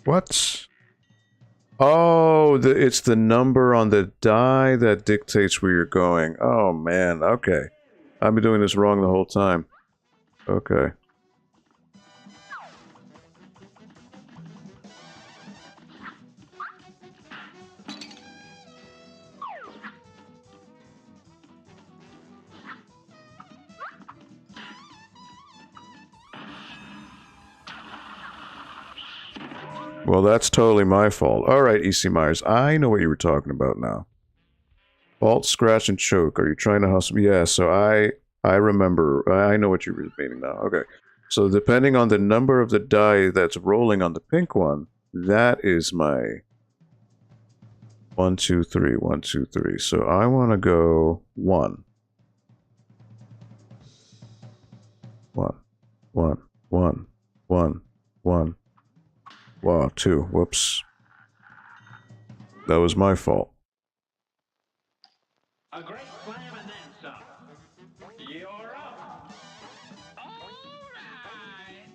What? Oh, it's the number on the die that dictates where you're going. Oh, man. Okay. I've been doing this wrong the whole time. Okay. Well, that's totally my fault. Alright, E.C. Myers, I know what you were talking about now. Vault, scratch, and choke. Are you trying to hustle? Yeah, so I remember. I know what you were meaning now. Okay. So depending on the number of the die that's rolling on the pink one, that is my 1, 2, 3, 1, 2, 3. So I want to go 1. 1, 1, 1, 1, 1. Wow, 2. Whoops. That was my fault. A great slam and then some. You're up. All right.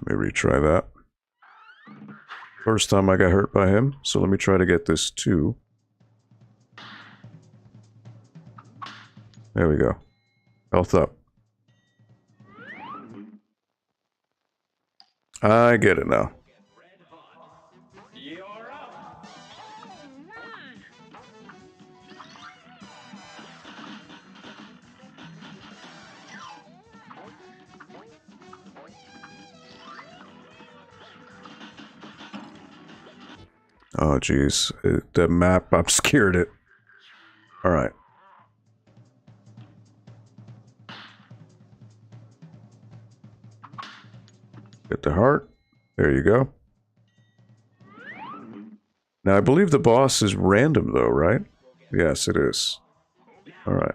Let me retry that. First time I got hurt by him, so let me try to get this too. There we go. Health up. I get it now. You're up. Oh, jeez. The map obscured it. Alright. Get the heart. There you go. Now, I believe the boss is random, though, right? Yes, it is. Alright.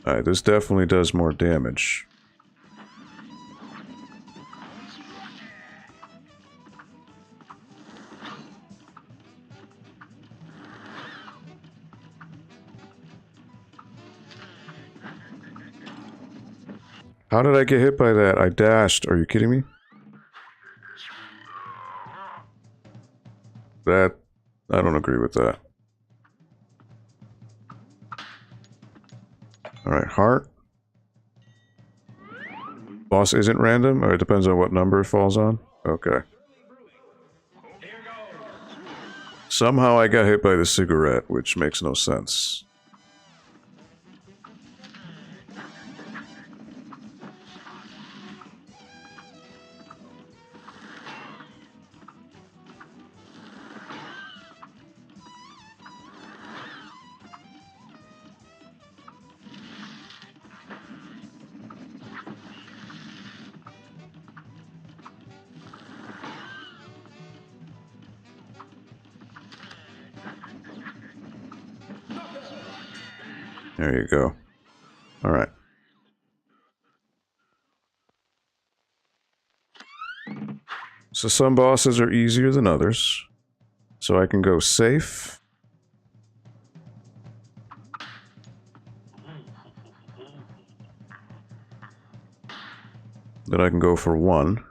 Alright, this definitely does more damage. How did I get hit by that? I dashed. Are you kidding me? That... I don't agree with that. Alright, heart. Boss isn't random? Or it depends on what number it falls on? Okay. Somehow I got hit by the cigarette, which makes no sense. There you go. Alright. So some bosses are easier than others. So I can go safe. Then I can go for 1.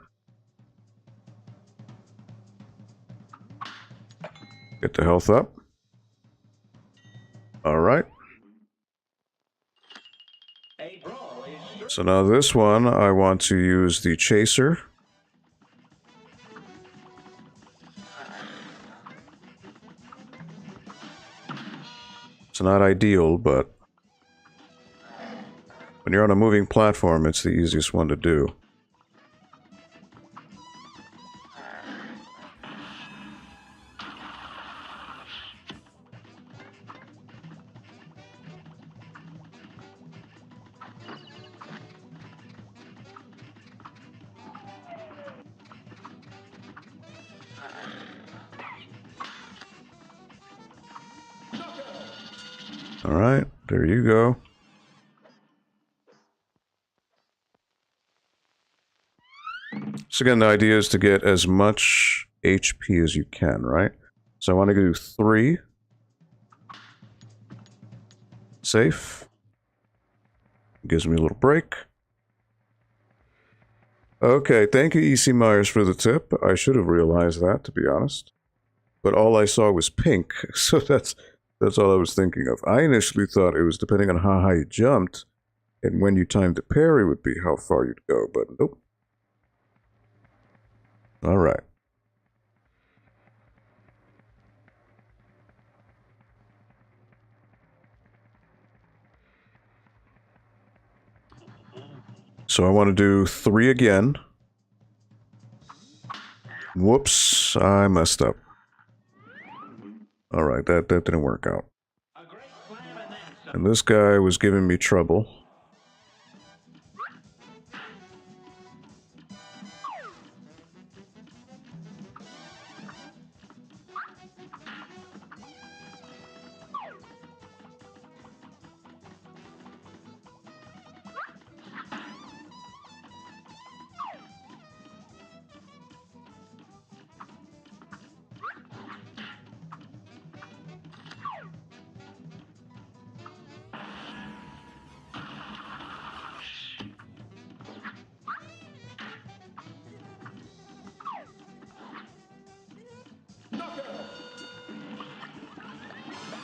Get the health up. Alright. So now this one, I want to use the chaser. It's not ideal, but when you're on a moving platform, it's the easiest one to do. Alright, there you go. So again, the idea is to get as much HP as you can, right? So I want to do 3. Safe. Gives me a little break. Okay, thank you, E.C. Myers, for the tip. I should have realized that, to be honest. But all I saw was pink, so that's all I was thinking of. I initially thought it was depending on how high you jumped, and when you timed the parry would be how far you'd go, but nope. Alright. So I want to do 3 again. Whoops, I messed up. Alright, that didn't work out. And this guy was giving me trouble.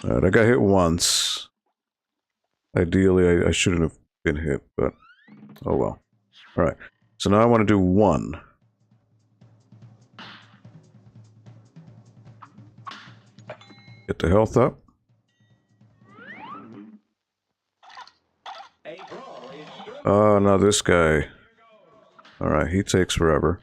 Alright, I got hit once. Ideally, I shouldn't have been hit, but oh well. Alright, so now I want to do 1. Get the health up. Oh, now this guy. Alright, he takes forever.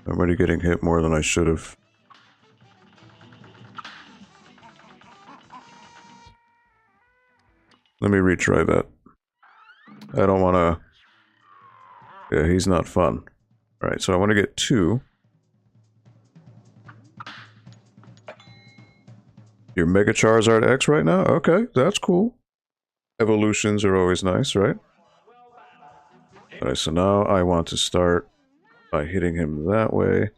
I'm already getting hit more than I should have. Let me retry that. I don't want to... Yeah, he's not fun. Alright, so I want to get 2. Your Mega Charizard X right now? Okay, that's cool. Evolutions are always nice, right? Alright, so now I want to start by hitting him that way.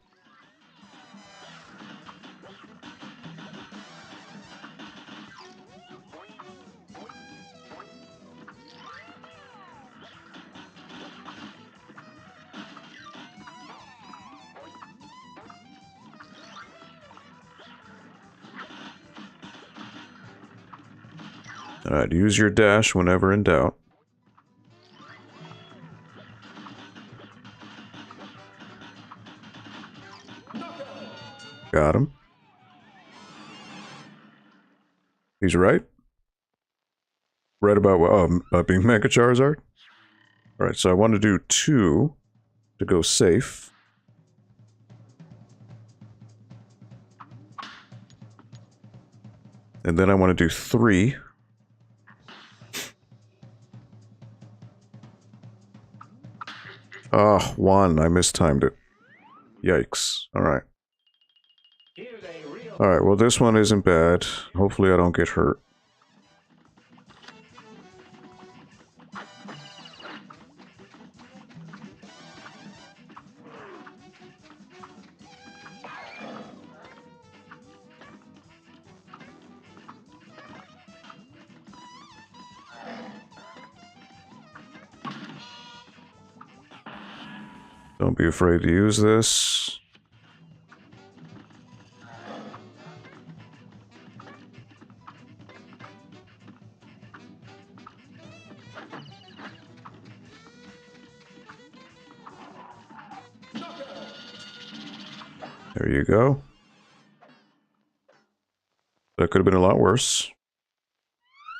Alright, use your dash whenever in doubt. Got him. He's right. Right about what? Oh, about being Mega Charizard? Alright, so I want to do 2 to go safe. And then I want to do 3. Ah, 1. I mistimed it. Yikes. Alright. Alright, well this one isn't bad. Hopefully I don't get hurt. Don't be afraid to use this. There you go. That could have been a lot worse.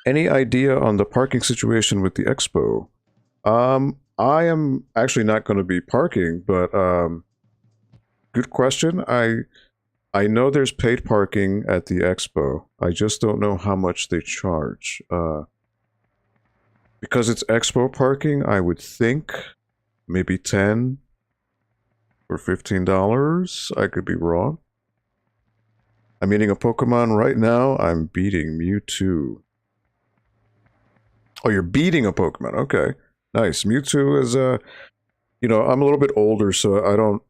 Any idea on the parking situation with the expo? I am actually not going to be parking, but good question. I know there's paid parking at the expo. I just don't know how much they charge. Because it's expo parking, I would think maybe $10 or $15. I could be wrong. I'm eating a Pokemon right now. I'm beating Mewtwo. Oh, you're beating a Pokemon. Okay. Nice. Mewtwo is, you know, I'm a little bit older, so I don't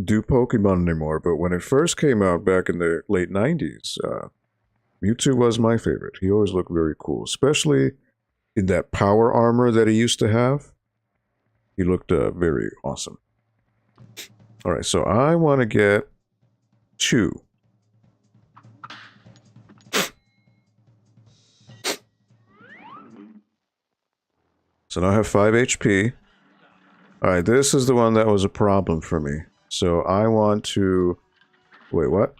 do Pokemon anymore. But when it first came out back in the late 90s, Mewtwo was my favorite. He always looked very cool, especially in that power armor that he used to have. He looked very awesome. All right, so I want to get 2. So now I have 5 HP. Alright, this is the one that was a problem for me. So I want to... Wait, what?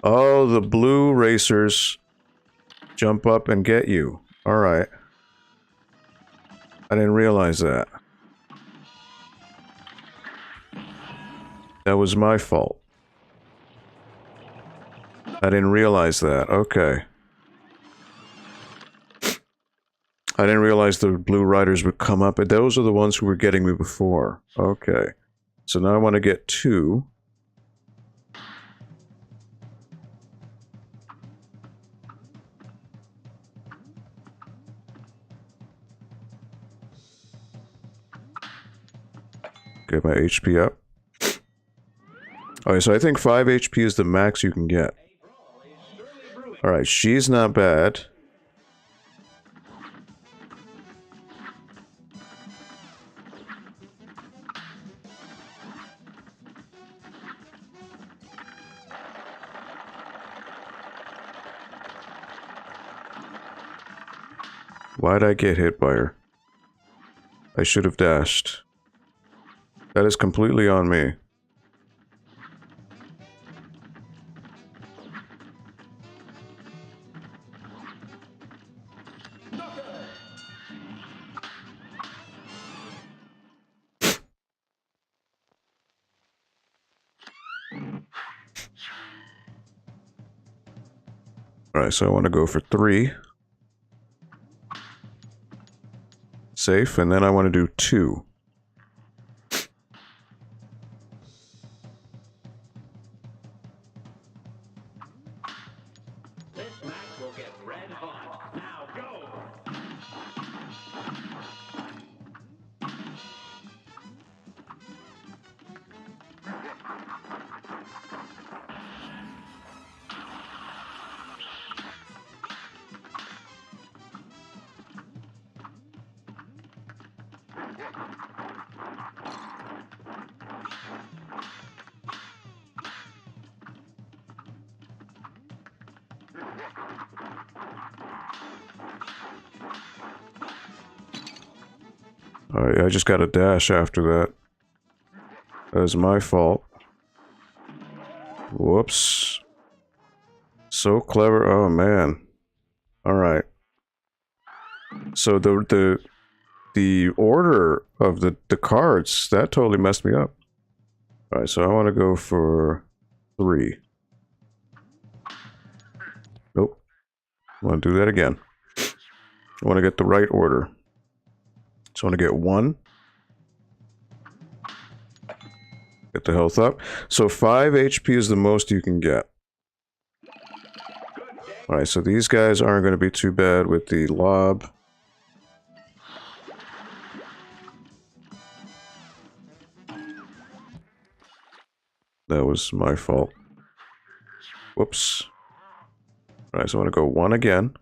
Oh, the blue racers jump up and get you. Alright. I didn't realize that. That was my fault. I didn't realize that. Okay. I didn't realize the blue riders would come up, and those are the ones who were getting me before. Okay. So now I want to get 2. Get my HP up. Alright, so I think 5 HP is the max you can get. Alright, she's not bad. Why'd I get hit by her? I should have dashed. That is completely on me. Alright, so I want to go for 3. Safe, and then I want to do 2. This match will get red hot. Now go! Alright, I just got a dash after that. That was my fault. Whoops. So clever. Oh, man. Alright. So the order of the cards, that totally messed me up. Alright, so I want to go for 3. Nope. I want to do that again. I want to get the right order. So I want to get 1. Get the health up. So 5 HP is the most you can get. Alright, so these guys aren't going to be too bad with the lob. That was my fault. Whoops. Alright, so I want to go 1 again.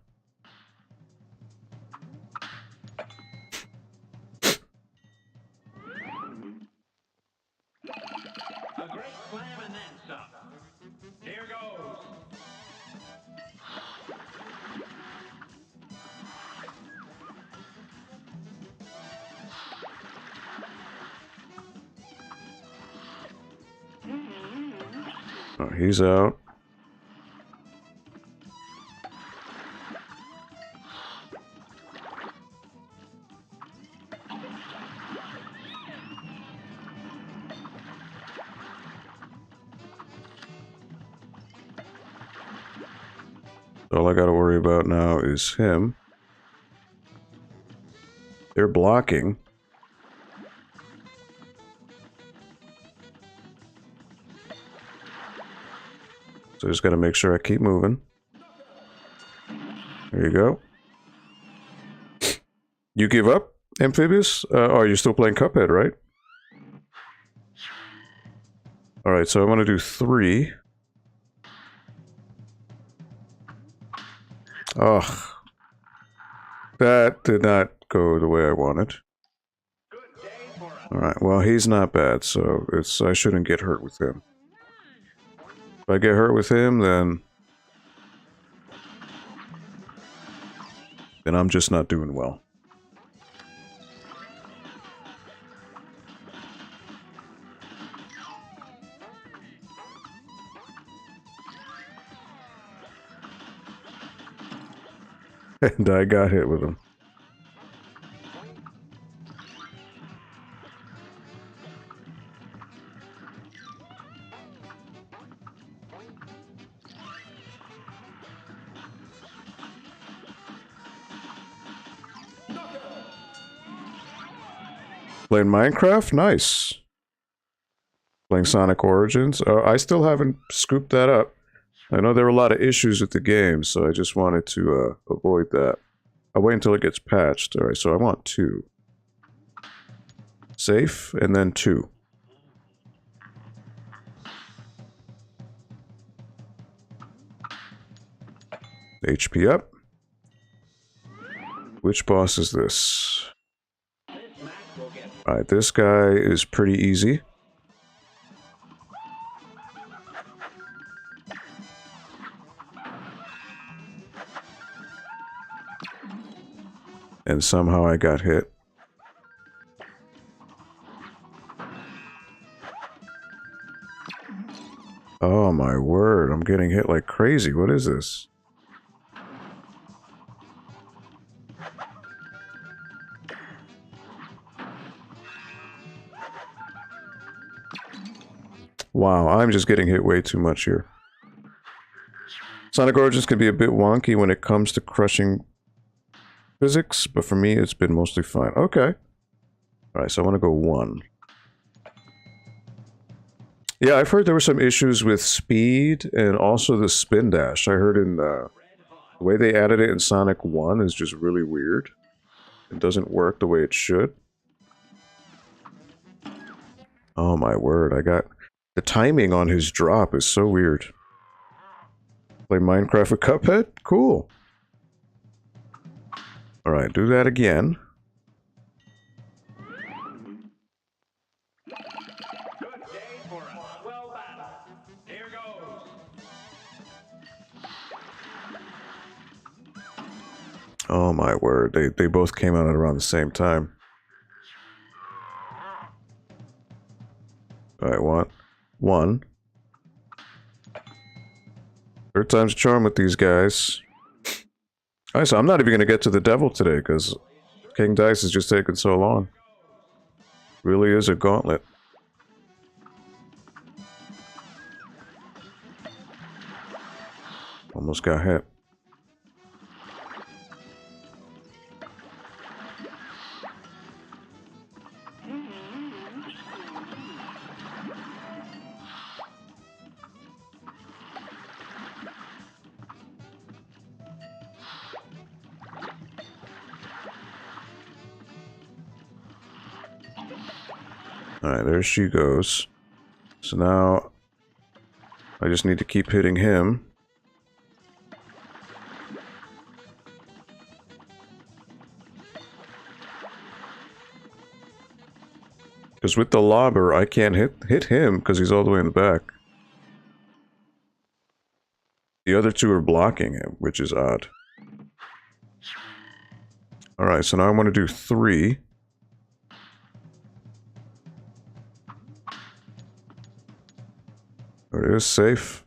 A great slam and then some. Here goes. Oh, he's out. All I gotta worry about now is him. They're blocking. So I just gotta make sure I keep moving. There you go. You give up, Amphibious? Oh, you're still playing Cuphead, right? Alright, so I want to do 3. Ugh. That did not go the way I wanted. Alright, well, he's not bad, so I shouldn't get hurt with him. If I get hurt with him, then I'm just not doing well. And I got hit with him. Playing Minecraft? Nice. Playing Sonic Origins? I still haven't scooped that up. I know there were a lot of issues with the game, so I just wanted to avoid that. I'll wait until it gets patched. Alright, so I want 2. Safe, and then 2. HP up. Which boss is this? Alright, this guy is pretty easy. And somehow I got hit. Oh my word, I'm getting hit like crazy. What is this? Wow, I'm just getting hit way too much here. Sonic Origins can be a bit wonky when it comes to crushing physics, but for me it's been mostly fine. Okay. Alright, so I want to go 1. Yeah, I've heard there were some issues with speed and also the spin dash. I heard in the way they added it in Sonic 1 is just really weird. It doesn't work the way it should. Oh my word, I got... The timing on his drop is so weird. Play Minecraft with Cuphead? Cool. Alright, do that again. Oh my word, they both came out at around the same time. Alright, one. Third time's a charm with these guys. Alright, so I'm not even gonna get to the devil today, because King Dice is just taking so long. Really is a gauntlet. Almost got hit. Alright, there she goes. So now I just need to keep hitting him. Because with the lobber, I can't hit him because he's all the way in the back. The other two are blocking him, which is odd. Alright, so now I want to do 3. There it is, safe.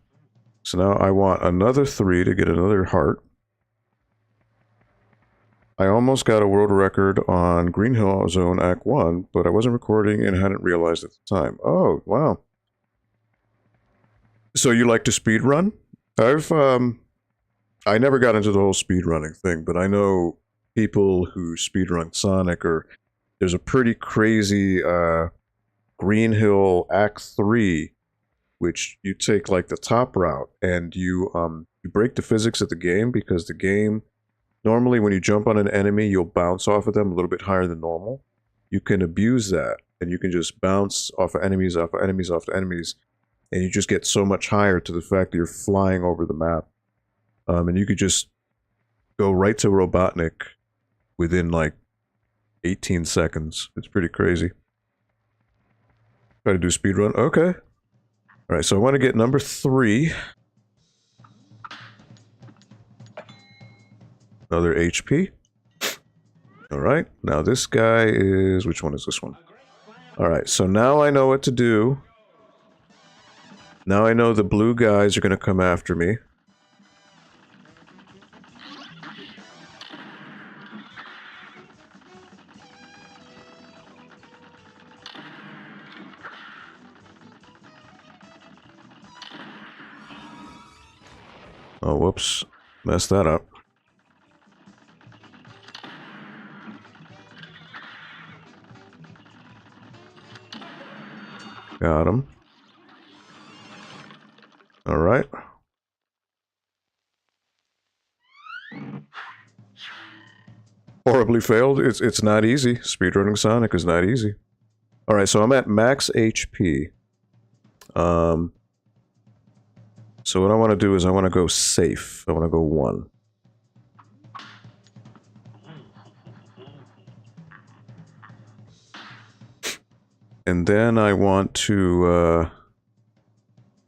So now I want another 3 to get another heart. I almost got a world record on Green Hill Zone Act 1, but I wasn't recording and hadn't realized at the time. Oh, wow. So you like to speedrun? I never got into the whole speedrunning thing, but I know people who speedrun Sonic, or there's a pretty crazy Green Hill Act 3, which you take like the top route, and you break the physics of the game, because the game, normally when you jump on an enemy, you'll bounce off of them a little bit higher than normal. You can abuse that, and you can just bounce off of enemies, off of enemies, off of enemies, and you just get so much higher to the fact that you're flying over the map. And you could just go right to Robotnik within like 18 seconds. It's pretty crazy. Try to do speedrun. Okay. Alright, so I want to get number 3. Another HP. Alright, now this guy is... Which one is this one? Alright, so now I know what to do. Now I know the blue guys are going to come after me. Oh, whoops. Messed that up. Got him. Alright. Horribly failed. It's not easy. Speedrunning Sonic is not easy. Alright, so I'm at max HP. So what I want to do is I want to go safe. I want to go 1. And then I want to,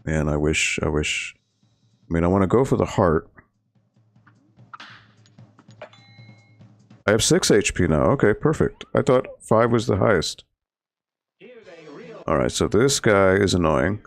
man, I mean, I want to go for the heart. I have 6 HP now. Okay, perfect. I thought 5 was the highest. Alright, so this guy is annoying.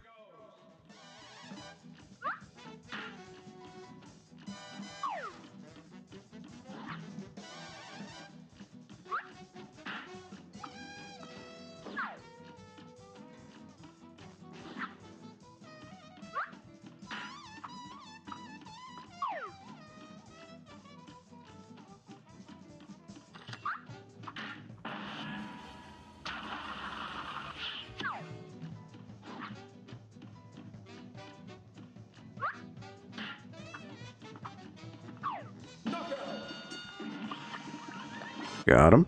Got him.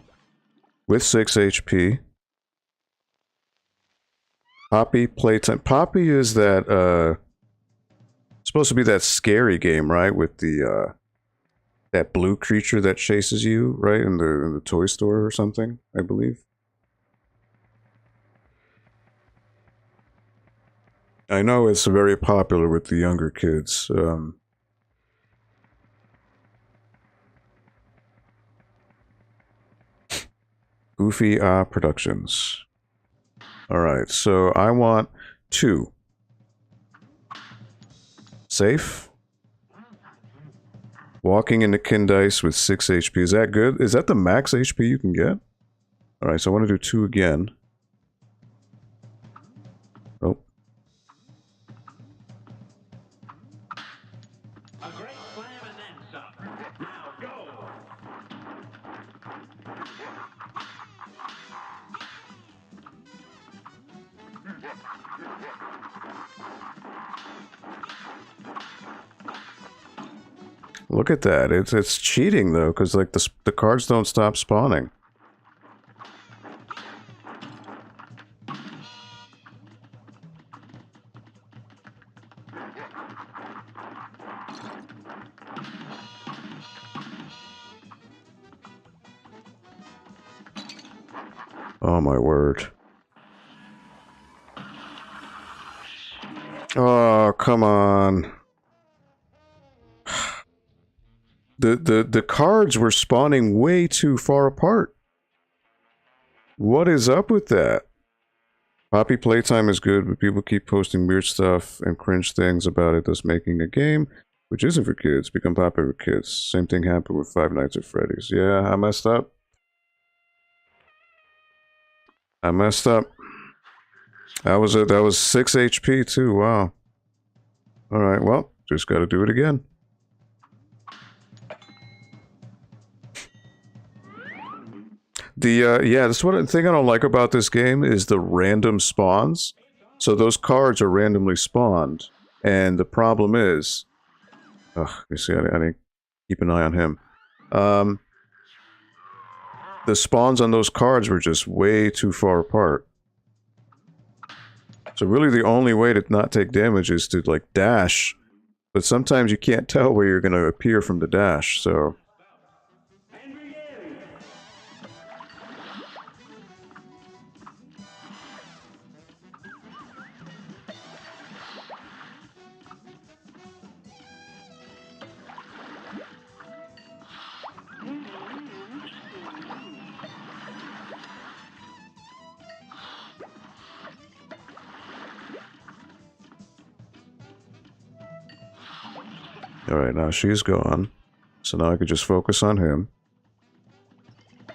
With 6 HP. Poppy playtime. Poppy is that, supposed to be that scary game, right? With the, that blue creature that chases you, right? In the toy store or something, I believe. I know it's very popular with the younger kids. Goofy Productions. Alright, so I want 2. Safe. Walking into Kindice with 6 HP. Is that good? Is that the max HP you can get? Alright, so I want to do 2 again. Oh. A great slam and then some. Now go. Look at that. It's cheating though, because like the cards don't stop spawning. Oh my word. Oh, come on. The cards were spawning way too far apart. What is up with that? Poppy playtime is good, but people keep posting weird stuff and cringe things about it, thus making a game, which isn't for kids, become popular with kids. Same thing happened with Five Nights at Freddy's. Yeah, I messed up. I messed up. That was 6 HP too, wow. Alright, well, just gotta do it again. Yeah, that's one thing I don't like about this game is the random spawns. So those cards are randomly spawned, and the problem is... Ugh, you see, I need to keep an eye on him. The spawns on those cards were just way too far apart. So really the only way to not take damage is to, like, dash. But sometimes you can't tell where you're gonna appear from the dash, so... Alright, now she's gone. So now I could just focus on him. I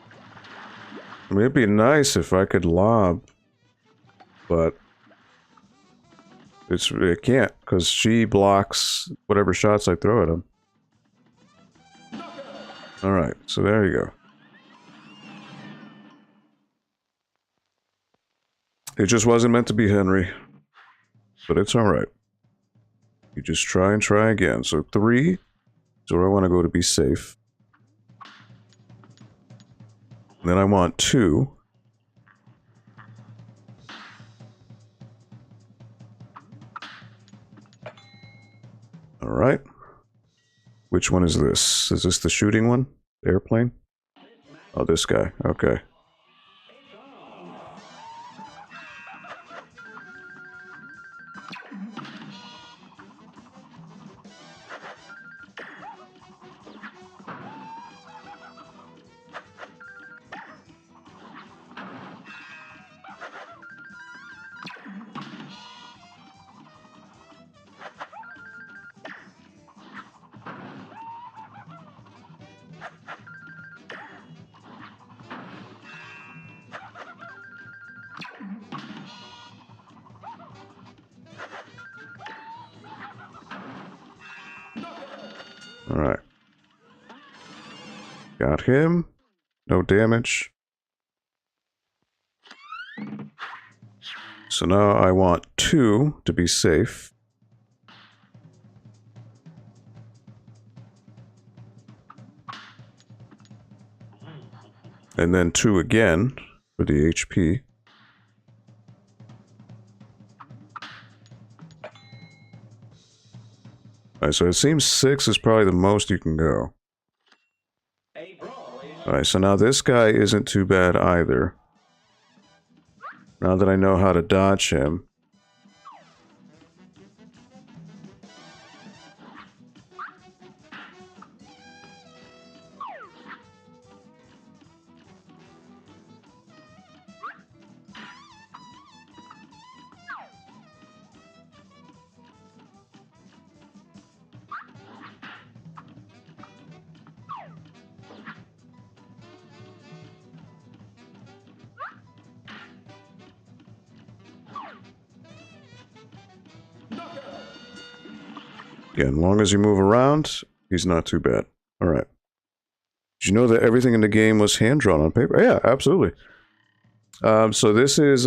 mean, it'd be nice if I could lob. But... it can't, because she blocks whatever shots I throw at him. Alright, so there you go. It just wasn't meant to be Henry. But it's alright. You just try and try again. So 3 is where I want to go to be safe. And then I want 2. Alright. Which one is this? Is this the shooting one? The airplane? Oh, this guy. Okay. Alright. Got him. No damage. So now I want 2 to be safe. And then 2 again for the HP. Alright, so it seems 6 is probably the most you can go. Alright, so now this guy isn't too bad either. Now that I know how to dodge him. Yeah, as long as you move around, he's not too bad. Alright. Did you know that everything in the game was hand-drawn on paper? Yeah, absolutely. So this is,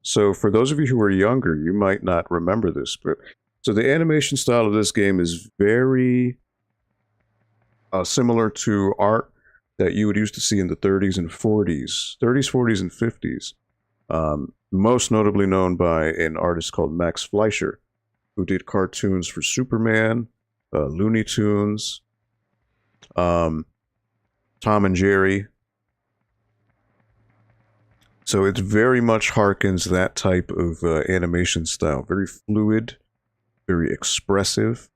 so for those of you who are younger, you might not remember this, but so the animation style of this game is very similar to art that you would used to see in the 30s and 40s. 30s, 40s, and 50s. Most notably known by an artist called Max Fleischer, who did cartoons for Superman, Looney Tunes, Tom and Jerry. So it very much harkens that type of animation style. Very fluid, very expressive.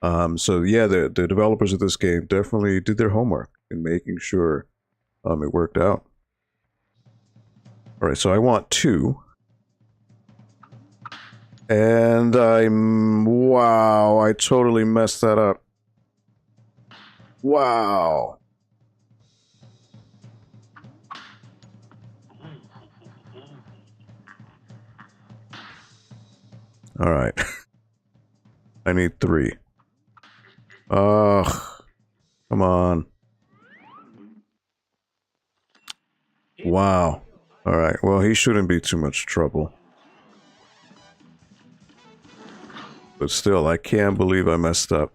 So yeah, the developers of this game definitely did their homework in making sure it worked out. Alright, so I want 2. And wow, I totally messed that up. Wow. Alright. I need 3. Ugh. Come on. Wow. Alright, well, he shouldn't be too much trouble. But still, I can't believe I messed up.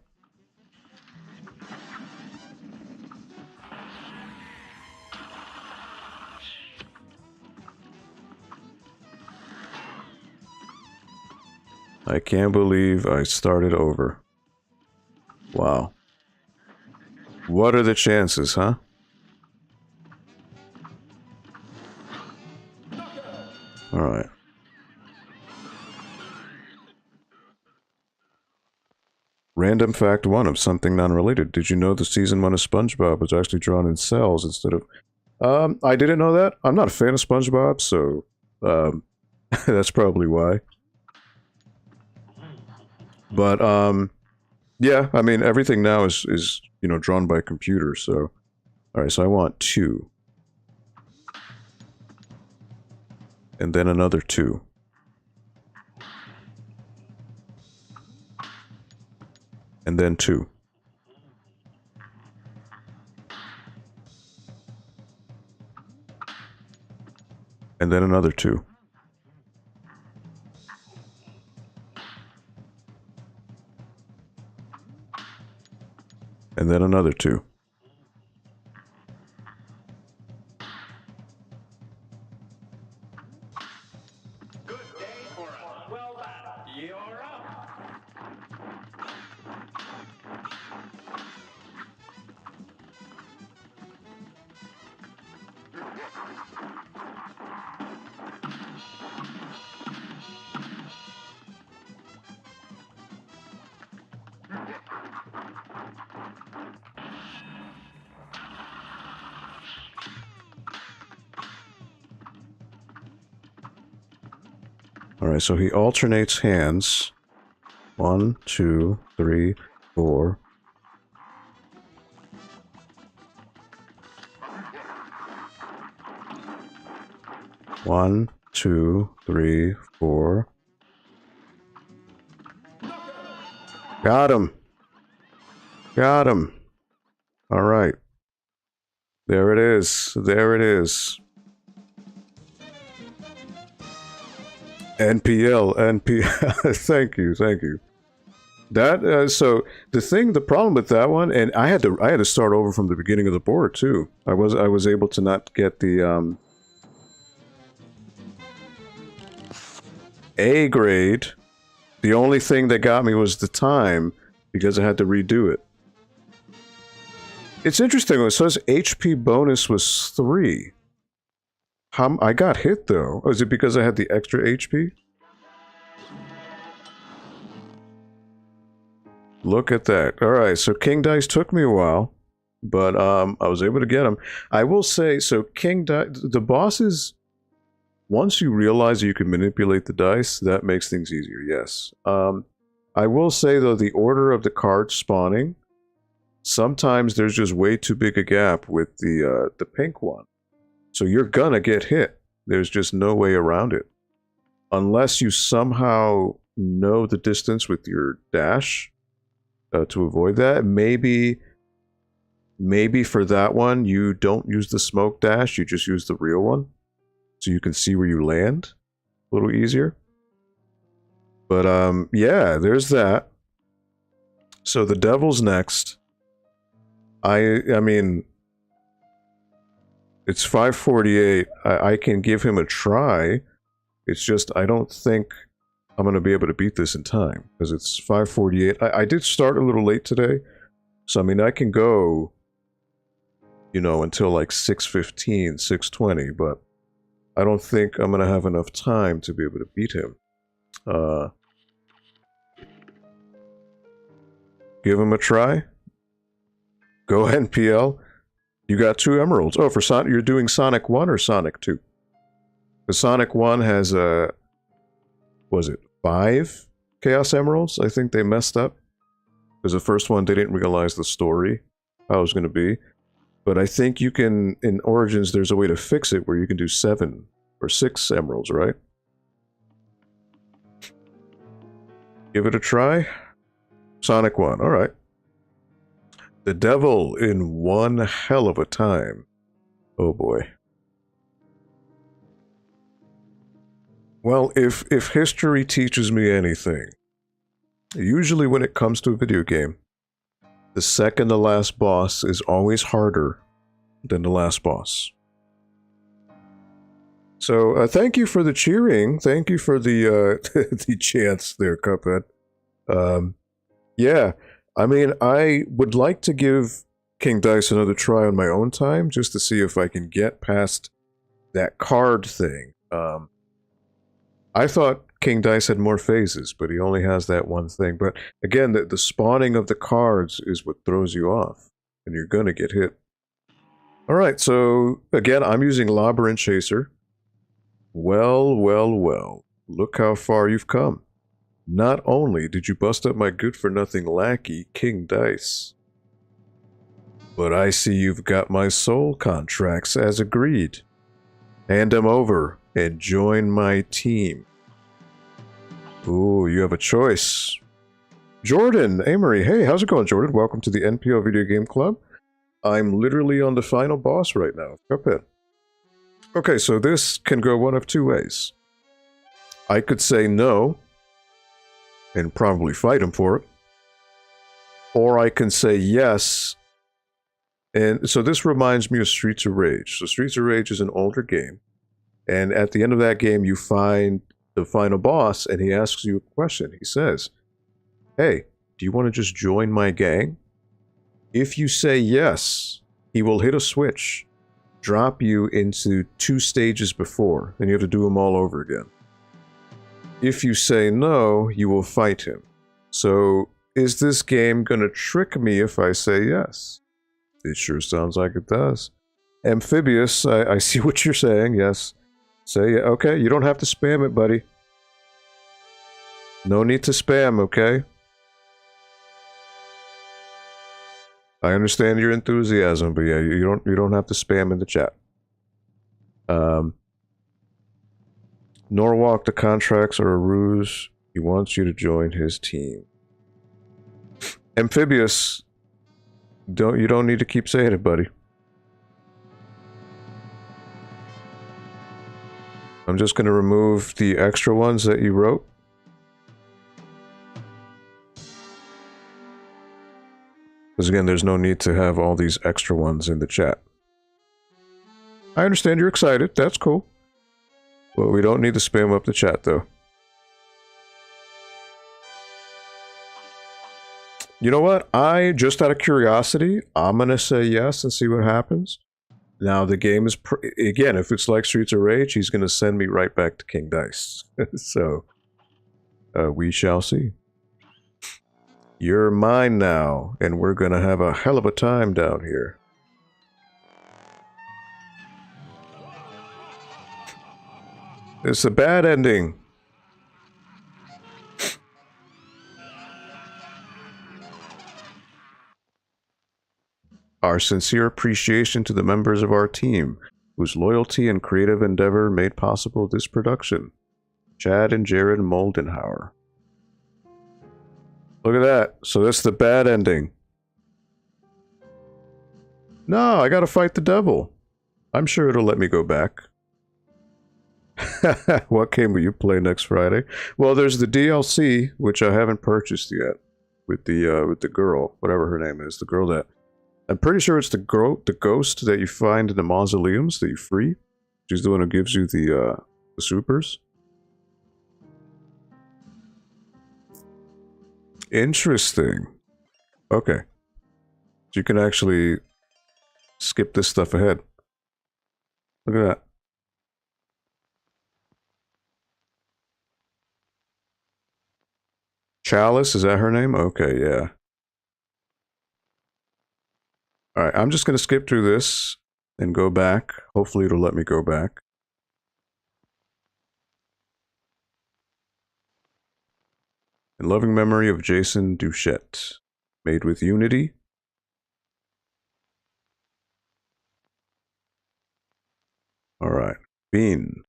I can't believe I started over. Wow. What are the chances, huh? Alright. Random fact 1 of something non-related. Did you know the season 1 of SpongeBob was actually drawn in cells instead of... I didn't know that. I'm not a fan of SpongeBob, so... that's probably why. But, yeah, I mean, everything now is, you know, drawn by computer, so... Alright, so I want 2. And then another 2. And then 2. And then another 2. And then another 2. Good day for us. Well done. You're up. Alright, so he alternates hands. 1, 2, 3, 4. One, 2, 3, 4. Got him. Got him. All right. There it is. There it is. NPL, NPL. Thank you, thank you. That so the problem with that one, and I had to start over from the beginning of the board too. I was able to not get the A grade. The only thing that got me was the time because I had to redo it. It's interesting. It says HP bonus was 3. I got hit though. Oh, is it because I had the extra HP? Look at that. All right, so King Dice took me a while, but I was able to get him. I will say, so King Dice, the bosses, once you realize that you can manipulate the dice, that makes things easier, yes. I will say, though, the order of the cards spawning, sometimes there's just way too big a gap with the pink one. So you're gonna get hit. There's just no way around it. Unless you somehow know the distance with your dash, to avoid that. Maybe for that one, you don't use the smoke dash, you just use the real one. So you can see where you land a little easier. But yeah, there's that. So the devil's next. I mean, it's 5:48. I can give him a try. It's just I don't think I'm going to be able to beat this in time because it's 5:48. I did start a little late today, so I mean I can go, you know, until like 6:15, 6:20, but I don't think I'm going to have enough time to be able to beat him. Give him a try. Go NPL. You got 2 emeralds. Oh, for Sonic, you're doing Sonic 1 or Sonic 2? The Sonic 1 has was it 5 Chaos Emeralds? I think they messed up. Because the first one, they didn't realize the story, how it was going to be. But I think you can, in Origins, there's a way to fix it where you can do 7 or 6 emeralds, right? Give it a try. Sonic 1, alright. The devil in one hell of a time. Oh boy. Well, if history teaches me anything, usually when it comes to a video game, the second to last boss is always harder than the last boss. So thank you for the cheering. Thank you for the the chants there, Cuphead. Yeah, I mean, I would like to give King Dice another try on my own time, just to see if I can get past that card thing. I thought King Dice had more phases, but he only has that one thing. But again, the spawning of the cards is what throws you off, and you're gonna get hit. Alright, so again, I'm using Labyrinth Chaser. Well, well, well. Look how far you've come. Not only did you bust up my good-for-nothing lackey, King Dice, but I see you've got my soul contracts as agreed. Hand them over and join my team. Ooh, you have a choice. Jordan, Amory, hey, how's it going, Jordan? Welcome to the NPL Video Game Club. I'm literally on the final boss right now. Cuphead. Okay, so this can go one of 2 ways. I could say no, and probably fight him for it. Or I can say yes, and so this reminds me of Streets of Rage. So Streets of Rage is an older game, and at the end of that game, you find the final boss, and he asks you a question. He says, hey, do you want to just join my gang? If you say yes, he will hit a switch, drop you into 2 stages before, and you have to do them all over again. If you say no, you will fight him. So, is this game gonna trick me if I say yes? It sure sounds like it does. Amphibious, I see what you're saying, yes. Say, okay, you don't have to spam it, buddy. No need to spam, okay? I understand your enthusiasm, but yeah, you don't have to spam in the chat. Norwalk, the contracts are a ruse. He wants you to join his team. Amphibious, You don't need to keep saying it, buddy. I'm just going to remove the extra ones that you wrote. Because again, there's no need to have all these extra ones in the chat. I understand you're excited. That's cool. But we don't need to spam up the chat, though. You know what? Just out of curiosity, I'm going to say yes and see what happens. Now, the game is... again, if it's like Streets of Rage, he's going to send me right back to King Dice. So, we shall see. You're mine now, and we're going to have a hell of a time down here. It's a bad ending. Our sincere appreciation to the members of our team, whose loyalty and creative endeavor made possible this production. Chad and Jared Moldenhauer. Look at that. So that's the bad ending. No, I gotta fight the devil. I'm sure it'll let me go back. What game will you play next Friday? Well, there's the DLC, which I haven't purchased yet, with the girl, whatever her name is, the girl that... I'm pretty sure it's the ghost that you find in the mausoleums that you free. She's the one who gives you the supers. Interesting. Okay. So you can actually skip this stuff ahead. Look at that. Chalice, is that her name? Okay, yeah. Alright, I'm just going to skip through this and go back. Hopefully it'll let me go back. In loving memory of Jason Duchette. Made with Unity. Alright. Bean.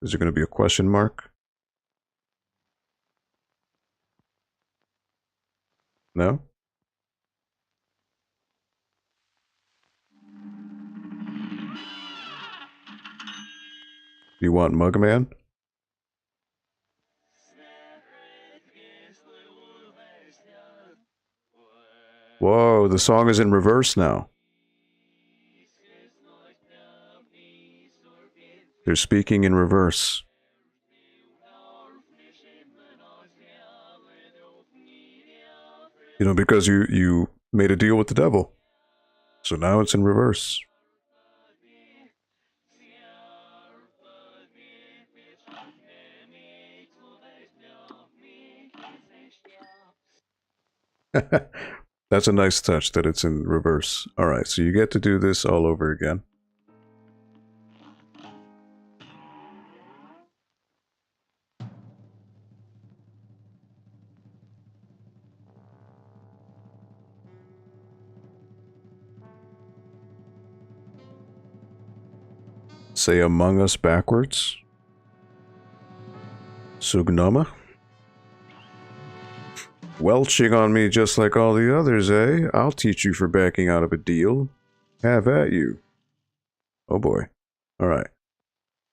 Is there going to be a question mark? No? You want Mugman? Whoa, the song is in reverse now. They're speaking in reverse. You know, because you made a deal with the devil. So now it's in reverse. That's a nice touch that it's in reverse. Alright, so you get to do this all over again. Say Among Us backwards. Sugnoma. Welching on me just like all the others, eh? I'll teach you for backing out of a deal. Have at you. Oh boy. Alright.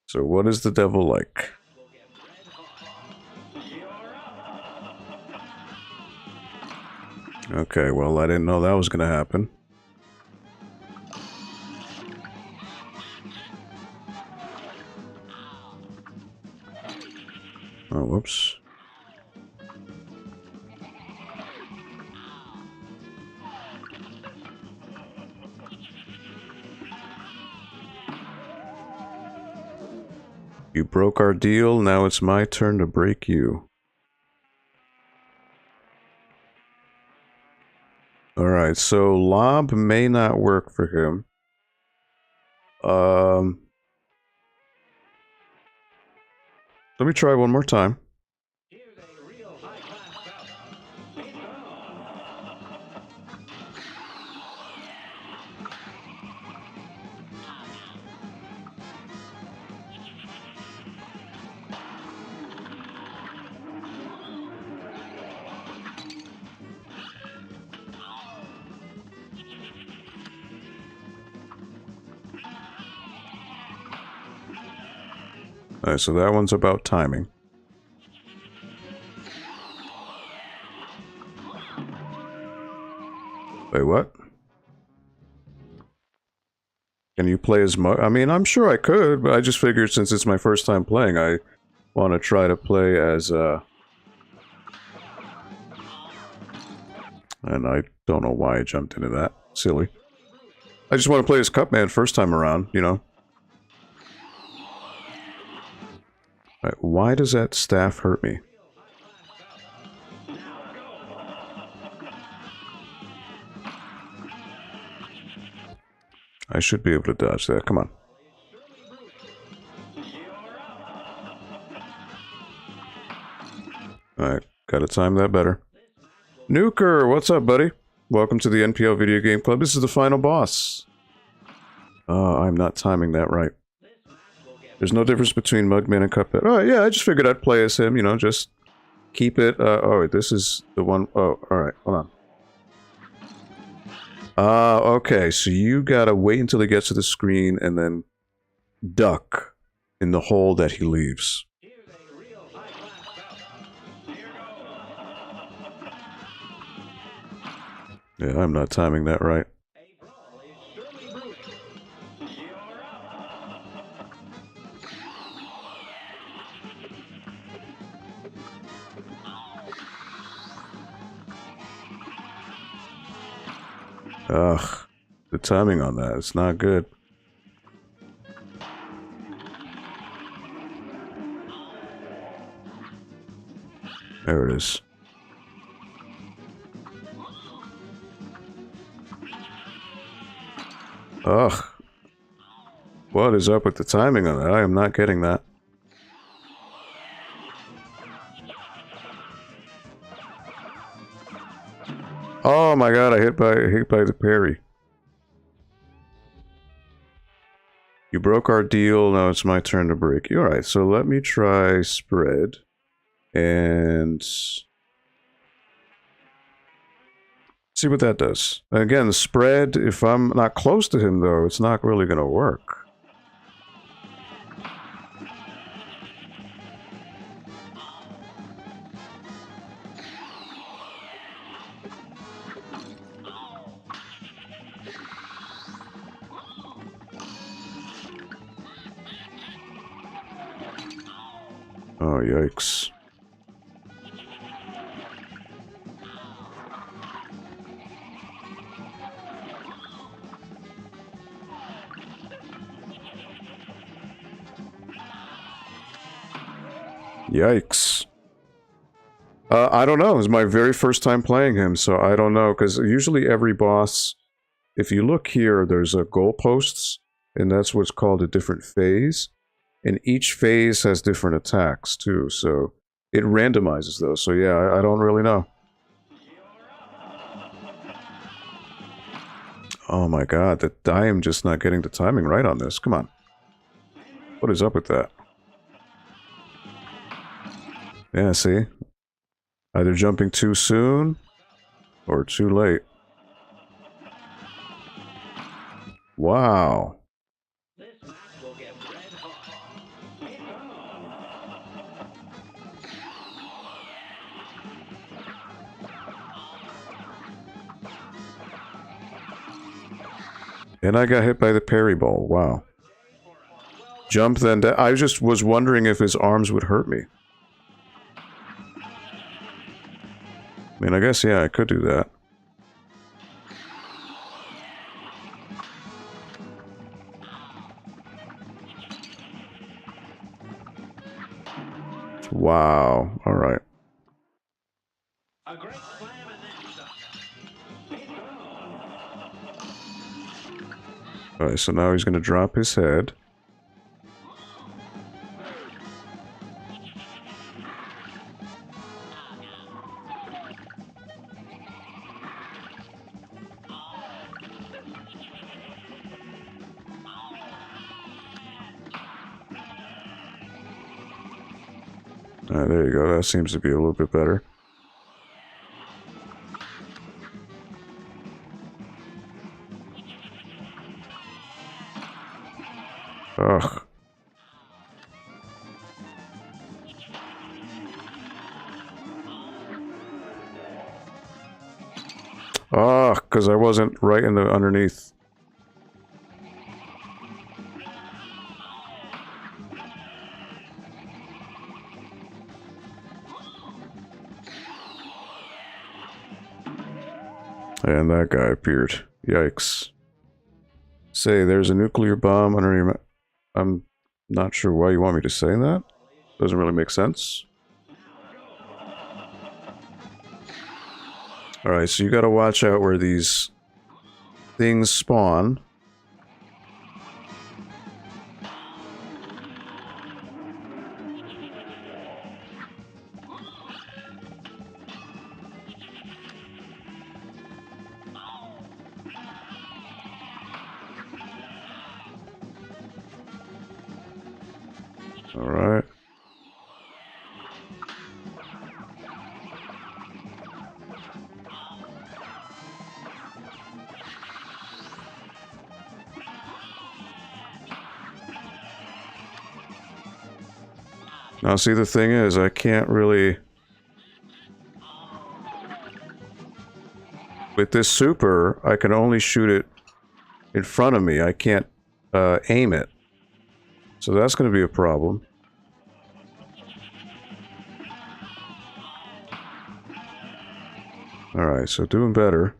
So what is the devil like? Okay, well, I didn't know that was gonna happen. Oh, whoops. You broke our deal, now it's my turn to break you. Alright, so Lob may not work for him. Let me try one more time. Alright, so that one's about timing. Wait, what? Can you play as Mug? I mean, I'm sure I could, but I just figured since it's my first time playing, I want to try to play as, and I don't know why I jumped into that. Silly. I just want to play as Cupman first time around, you know? Right, why does that staff hurt me? I should be able to dodge that. Come on. Alright, gotta time that better. Nuker, what's up, buddy? Welcome to the NPL Video Game Club. This is the final boss. Oh, I'm not timing that right. There's no difference between Mugman and Cuphead. Oh, yeah, I just figured I'd play as him, you know, just keep it. Oh, wait, this is the one. Oh, alright, hold on. Okay, so you gotta wait until he gets to the screen and then duck in the hole that he leaves. Yeah, I'm not timing that right. Ugh, the timing on that, it's not good. There it is. Ugh. What is up with the timing on that? I am not getting that. Oh my god, I hit by the parry. You broke our deal, now it's my turn to break you. Alright, so let me try spread. And see what that does. Again, spread, if I'm not close to him though, it's not really gonna work. Oh, yikes. Yikes. I don't know. It's my very first time playing him, so I don't know. Because usually every boss, if you look here, there's a goalposts, and that's what's called a different phase. And each phase has different attacks, too, so it randomizes those. So yeah, I don't really know. Oh my god, I am just not getting the timing right on this. Come on. What is up with that? Yeah, see? Either jumping too soon, or too late. Wow. And I got hit by the parry ball. Wow. Jump then. I just was wondering if his arms would hurt me. I mean, I guess, yeah, I could do that. Wow. Alright. Alright, so now he's gonna drop his head. Alright, there you go. That seems to be a little bit better. Ugh. Ah, because I wasn't right in the underneath. And that guy appeared. Yikes. Say, there's a nuclear bomb under your... I'm not sure why you want me to say that. Doesn't really make sense. Alright, so you gotta watch out where these things spawn. Alright. Now, see, the thing is, I can't really... With this super, I can only shoot it in front of me. I can't aim it. So that's going to be a problem. Alright, so doing better.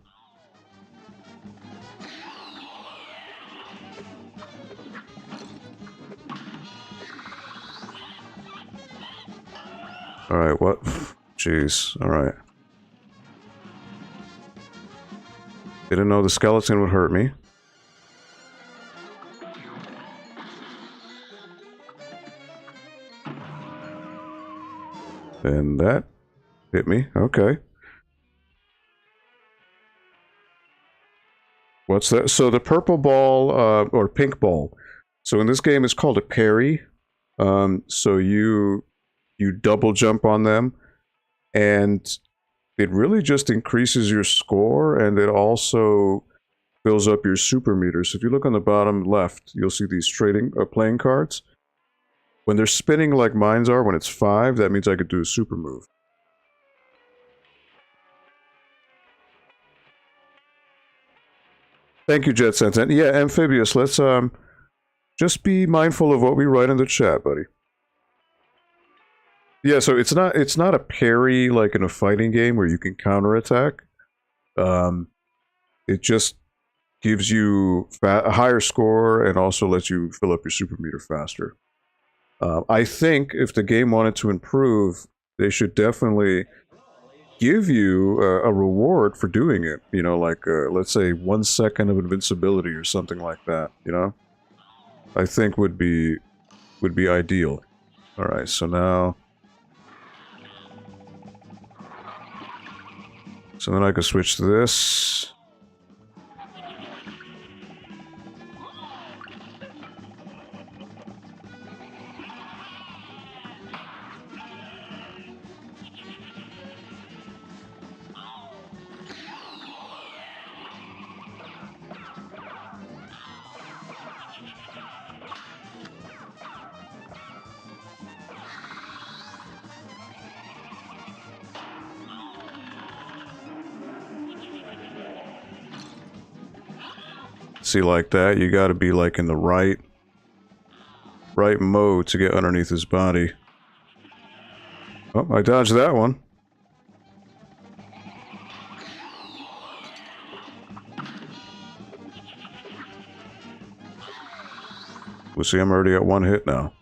Alright, what? Jeez, alright. Didn't know the skeleton would hurt me. And that hit me, okay. What's that? So the purple ball, or pink ball. So in this game, it's called a parry. So you double jump on them, and it really just increases your score, and it also fills up your super meter. So if you look on the bottom left, you'll see these playing cards. When they're spinning like mines are, when it's 5, that means I could do a super move. Thank you, Jet Sentent. Yeah, Amphibious, let's just be mindful of what we write in the chat, buddy. Yeah, so it's not a parry like in a fighting game where you can counterattack. It just gives you a higher score and also lets you fill up your super meter faster. I think if the game wanted to improve, they should definitely give you a reward for doing it. You know, like let's say 1 second of invincibility or something like that. You know, I think would be ideal. All right, so now, so then I could switch to this. See, like that, you gotta be like in the right mode to get underneath his body. Oh, I dodged that one. We'll see, I'm already at 1 hit now.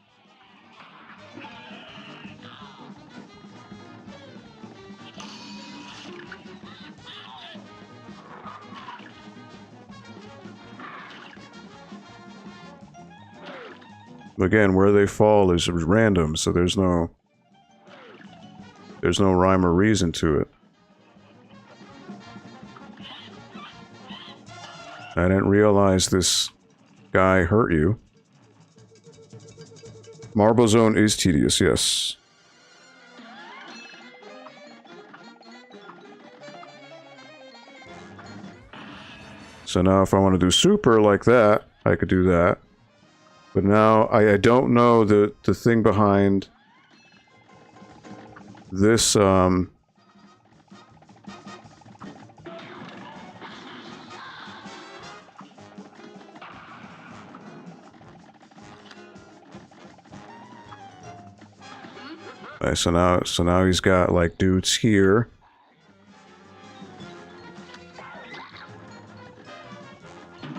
Again, where they fall is random, so there's no rhyme or reason to it. I didn't realize this guy hurt you. Marble Zone is tedious, yes. So now if I want to do super like that, I could do that. But now I don't know the thing behind this Alright, so now he's got like dudes here.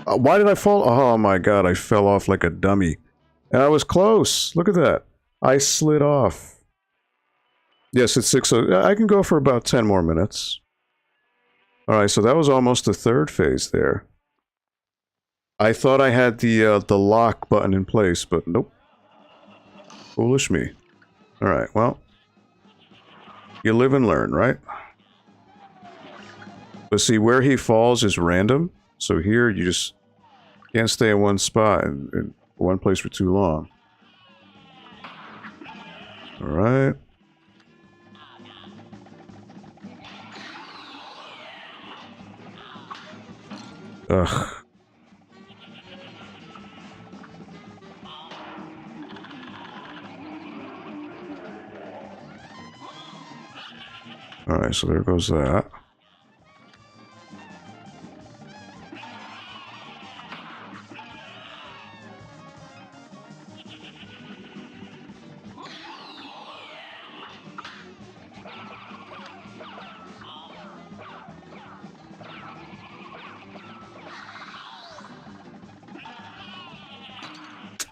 Why did I fall? Oh my god, I fell off like a dummy. And I was close. Look at that. I slid off. Yes, it's 6. I can go for about 10 more minutes. Alright, so that was almost the third phase there. I thought I had the lock button in place, but nope. Foolish me. Alright, well. You live and learn, right? But see, where he falls is random. So here, you just can't stay in one spot in one place for too long. Alright. Ugh. Alright, so there goes that.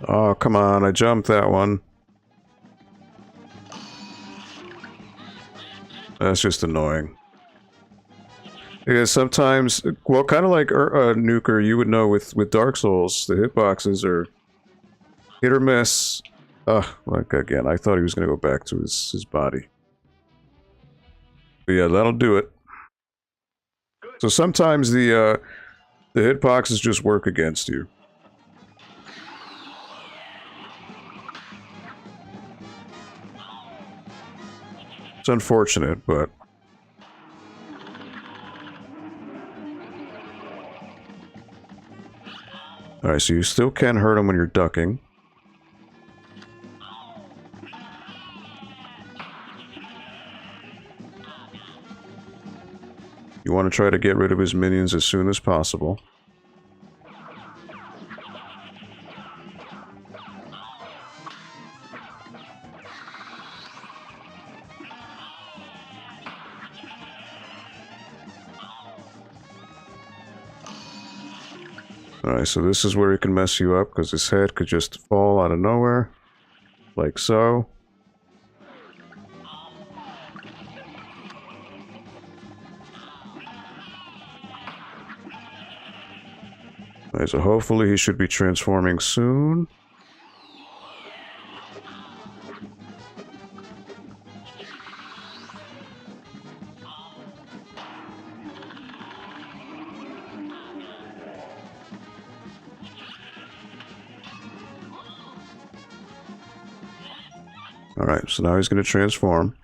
Oh, come on, I jumped that one. That's just annoying. Yeah, sometimes, well, kind of like Nuker, you would know with Dark Souls, the hitboxes are hit or miss. Ugh, like again, I thought he was going to go back to his body. But yeah, that'll do it. So sometimes the hitboxes just work against you. It's unfortunate, but... Alright, so you still can hurt him when you're ducking. You want to try to get rid of his minions as soon as possible. Alright, so this is where he can mess you up, because his head could just fall out of nowhere. Like so. Alright, so hopefully he should be transforming soon. Alright, so now he's going to transform.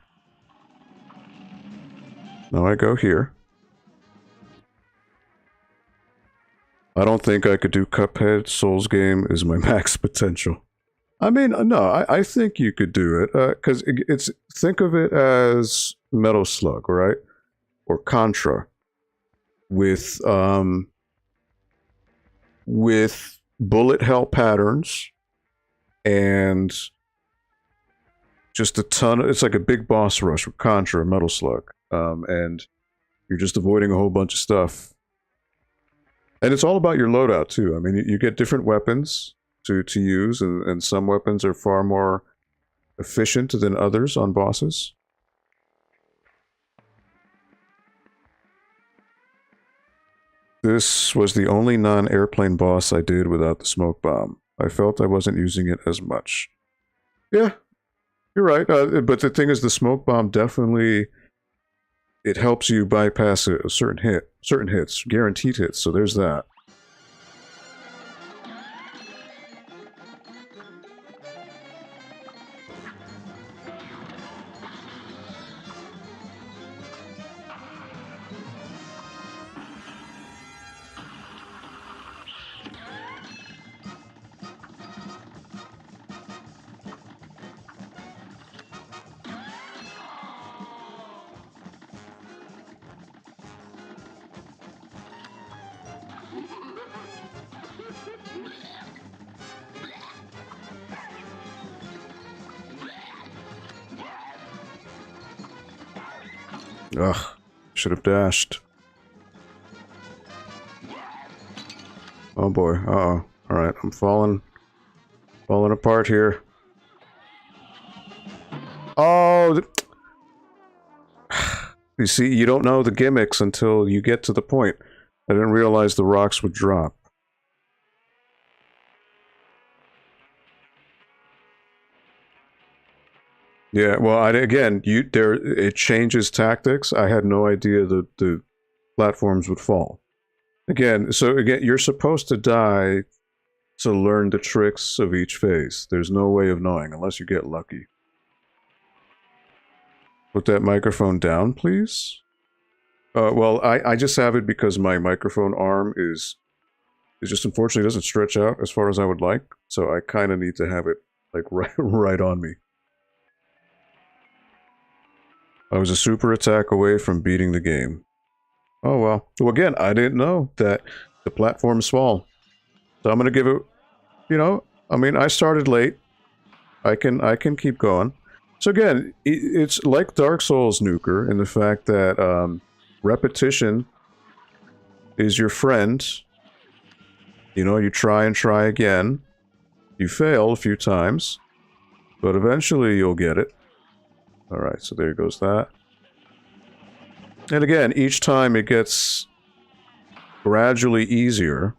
Now I go here. I don't think I could do Cuphead. Souls game is my max potential. I mean, no, I think you could do it. Because it's... Think of it as Metal Slug, right? Or Contra. With bullet hell patterns. And... just a ton of... It's like a big boss rush with Contra and Metal Slug. And you're just avoiding a whole bunch of stuff. And it's all about your loadout, too. I mean, you get different weapons to use, and some weapons are far more efficient than others on bosses. This was the only non-airplane boss I did without the smoke bomb. I felt I wasn't using it as much. Yeah, you're right. But the thing is, the smoke bomb definitely... It helps you bypass a certain hits, guaranteed hits, so there's that. Ugh. Should have dashed. Oh boy. Uh-oh. Alright, I'm falling apart here. Oh! You see, you don't know the gimmicks until you get to the point. I didn't realize the rocks would drop. Yeah, well, again, it changes tactics. I had no idea that the platforms would fall. Again, you're supposed to die to learn the tricks of each phase. There's no way of knowing unless you get lucky. Put that microphone down, please. Well, I just have it because my microphone arm is just unfortunately doesn't stretch out as far as I would like, so I kind of need to have it like right on me. I was a super attack away from beating the game. Oh well. Well, again, I didn't know that the platforms fall, so I'm gonna give it. You know, I mean, I started late. I can keep going. So again, it's like Dark Souls, Nuker, in the fact that repetition is your friend. You know, you try and try again. You fail a few times, but eventually you'll get it. Alright, so there goes that. And again, each time it gets gradually easier.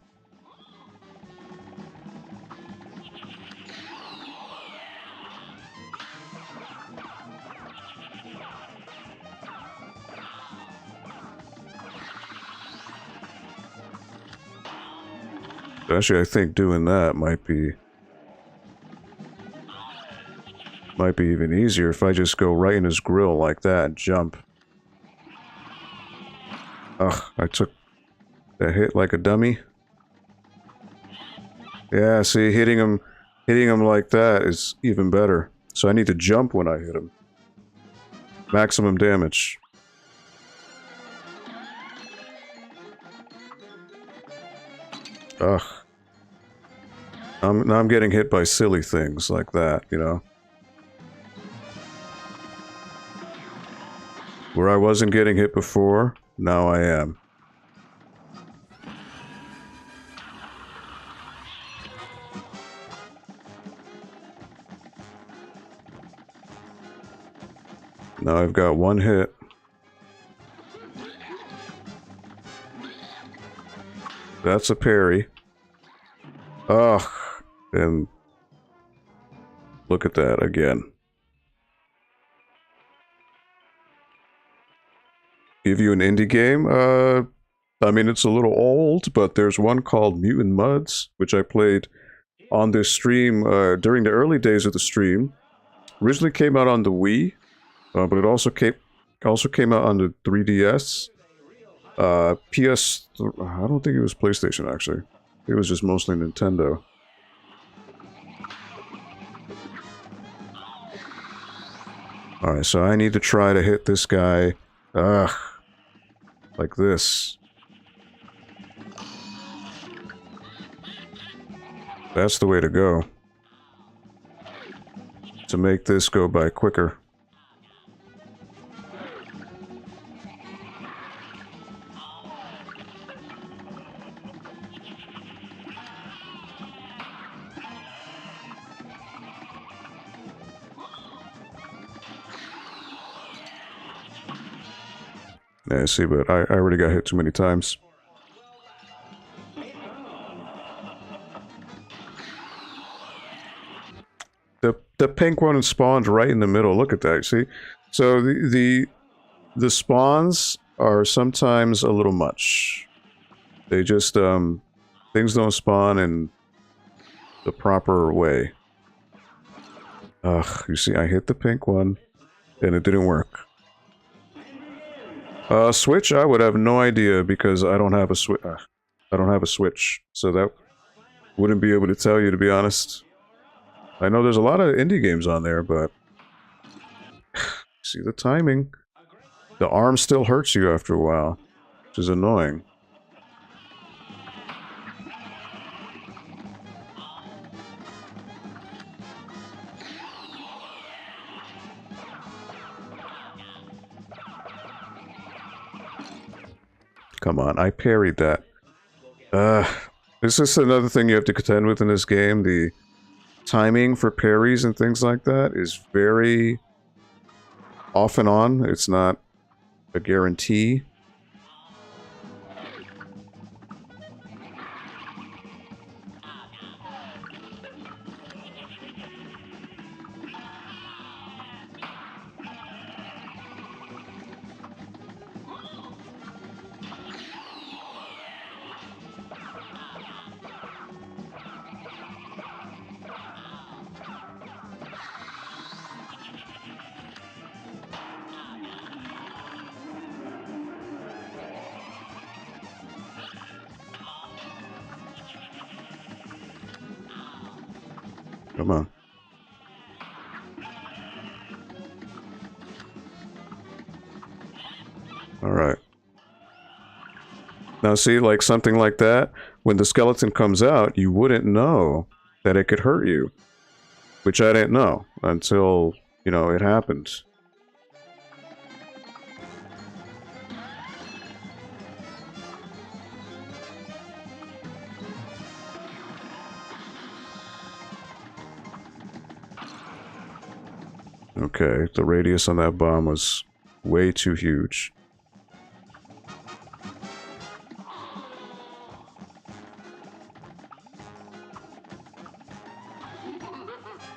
Actually, I think doing that might be even easier if I just go right in his grill like that and jump. Ugh, I took that hit like a dummy. Yeah, see, hitting him like that is even better. So I need to jump when I hit him. Maximum damage. Ugh. Now I'm getting hit by silly things like that, you know? Where I wasn't getting hit before, now I am. Now I've got one hit. That's a parry. Ugh. And look at that again. Give you an indie game? I mean, it's a little old, but there's one called Mutant Mudds, which I played on this stream during the early days of the stream. Originally came out on the Wii, but it also came out on the 3DS. PS... I don't think it was PlayStation, actually. It was just mostly Nintendo. Alright, so I need to try to hit this guy. Ugh. Like this. That's the way to go. To make this go by quicker. Yeah, see, but I already got hit too many times. The pink one spawned right in the middle. Look at that, see? So the spawns are sometimes a little much. They just, things don't spawn in the proper way. Ugh, you see, I hit the pink one, and it didn't work. Switch, I would have no idea because I don't have a switch. I don't have a Switch, so that wouldn't be able to tell you, to be honest. I know there's a lot of indie games on there, but see the timing. The arm still hurts you after a while, which is annoying. Come on, I parried that. This is another thing you have to contend with in this game. The timing for parries and things like that is very off and on. It's not a guarantee. Come on. Alright. Now see, like something like that, when the skeleton comes out, you wouldn't know that it could hurt you. Which I didn't know until, you know, it happened. Okay, the radius on that bomb was way too huge.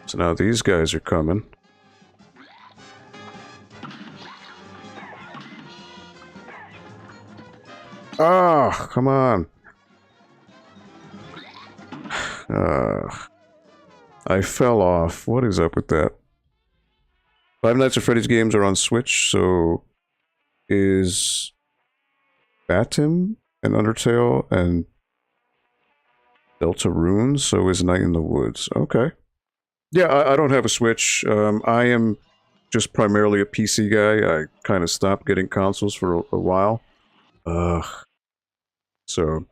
So now these guys are coming. Ah, come on. I fell off. What is up with that? Five Nights at Freddy's games are on Switch, so is Batim and Undertale and Deltarune, so is Night in the Woods. Okay. Yeah, I don't have a Switch. I am just primarily a PC guy. I kind of stopped getting consoles for a while. So,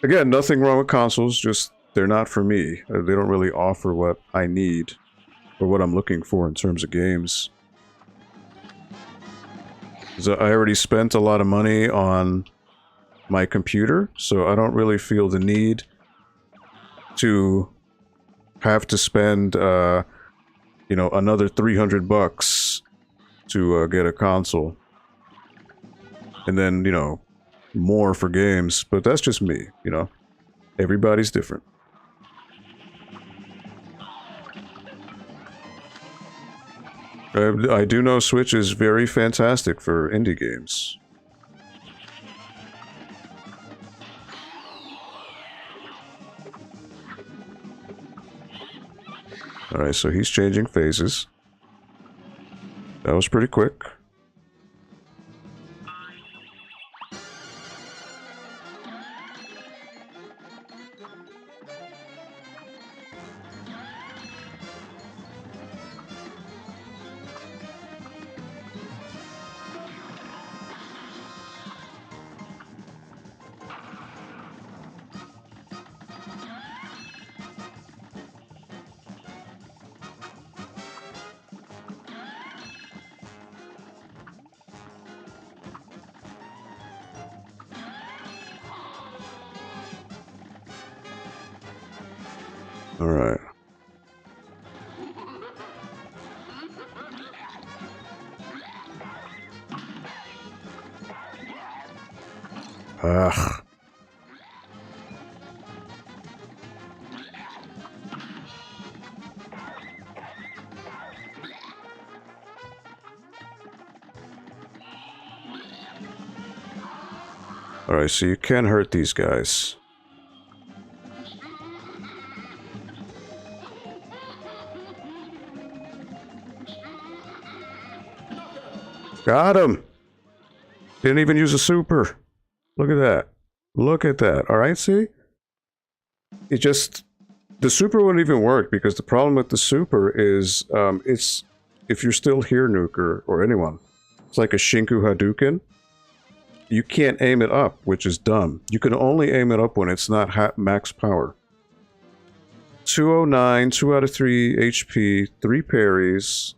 again, nothing wrong with consoles, just they're not for me. They don't really offer what I need or what I'm looking for in terms of games. So I already spent a lot of money on my computer, so I don't really feel the need to have to spend, you know, another $300 to get a console. And then, you know, more for games. But that's just me, you know. Everybody's different. I do know Switch is very fantastic for indie games. Alright, so he's changing phases. That was pretty quick. Alright. Ugh. Alright, so you can hurt these guys. Got him! Didn't even use a super. Look at that. Look at that. Alright, see? It just... The super wouldn't even work, because the problem with the super is, it's... If you're still here, Nuker, or anyone, it's like a Shinku Hadouken. You can't aim it up, which is dumb. You can only aim it up when it's not max power. 209, 2 out of 3 HP, 3 parries.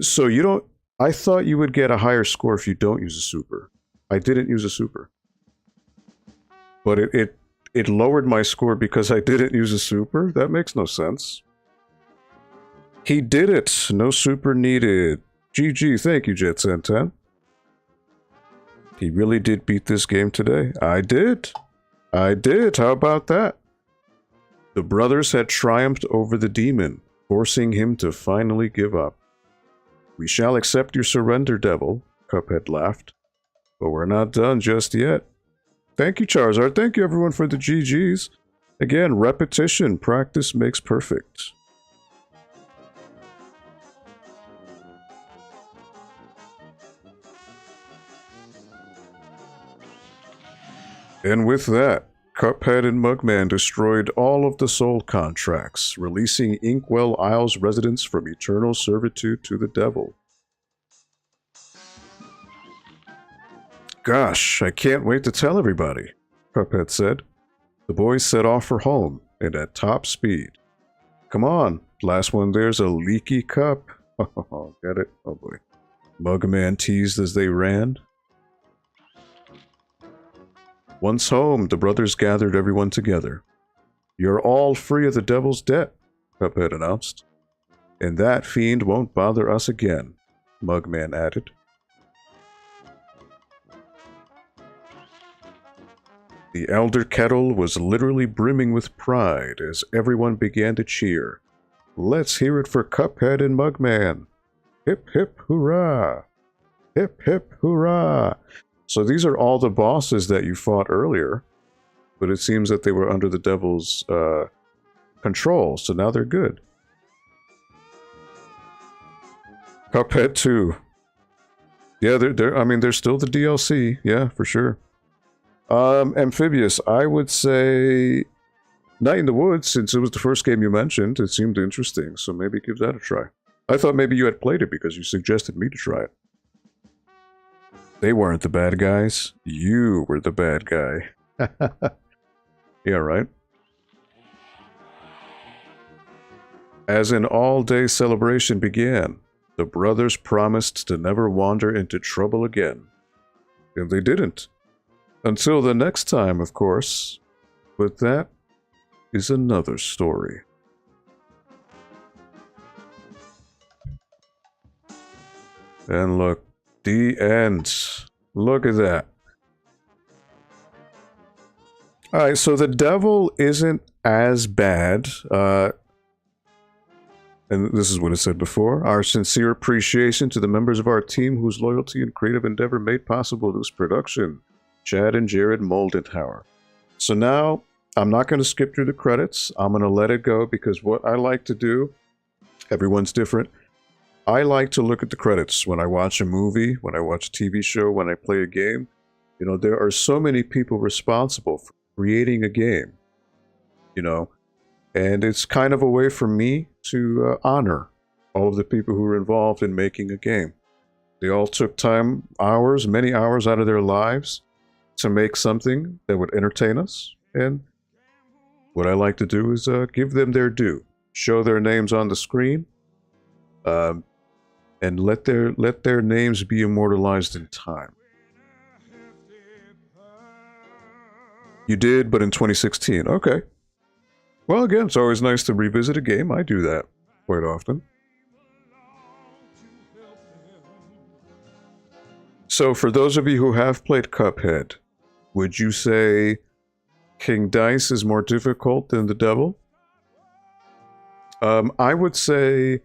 So you don't... I thought you would get a higher score if you don't use a super. I didn't use a super. But it lowered my score because I didn't use a super? That makes no sense. He did it! No super needed. GG, thank you, Jet Santan. He really did beat this game today. I did. I did. How about that? The brothers had triumphed over the demon, forcing him to finally give up. We shall accept your surrender, devil, Cuphead laughed. But we're not done just yet. Thank you, Charizard. Thank you, everyone, for the GGs. Again, repetition. Practice makes perfect. And with that, Cuphead and Mugman destroyed all of the soul contracts, releasing Inkwell Isle's residents from eternal servitude to the devil. Gosh, I can't wait to tell everybody, Cuphead said. The boys set off for home, and at top speed. Come on, last one there's a leaky cup. Oh, got it? Oh boy. Mugman teased as they ran. Once home, the brothers gathered everyone together. You're all free of the devil's debt, Cuphead announced. And that fiend won't bother us again, Mugman added. The Elder Kettle was literally brimming with pride as everyone began to cheer. Let's hear it for Cuphead and Mugman. Hip hip hurrah! Hip hip hurrah! So these are all the bosses that you fought earlier, but it seems that they were under the devil's control, so now they're good. Cuphead 2. Yeah, they're still the DLC, yeah, for sure. Amphibious, I would say Night in the Woods, since it was the first game you mentioned, it seemed interesting, so maybe give that a try. I thought maybe you had played it because you suggested me to try it. They weren't the bad guys. You were the bad guy. Yeah, right? As an all-day celebration began, the brothers promised to never wander into trouble again. And they didn't. Until the next time, of course. But that is another story. And look. The end. Look at that. Alright, so the devil isn't as bad. And this is what it said before. Our sincere appreciation to the members of our team whose loyalty and creative endeavor made possible this production. Chad and Jared Moldenhauer. So now, I'm not going to skip through the credits. I'm going to let it go because what I like to do, everyone's different. I like to look at the credits when I watch a movie, when I watch a TV show, when I play a game. You know, there are so many people responsible for creating a game, you know, and it's kind of a way for me to honor all of the people who were involved in making a game. They all took time, hours, many hours out of their lives to make something that would entertain us, and what I like to do is give them their due, show their names on the screen, and let their names be immortalized in time. You did, but in 2016. Okay. Well, again, it's always nice to revisit a game. I do that quite often. So, for those of you who have played Cuphead, would you say King Dice is more difficult than the Devil? I would say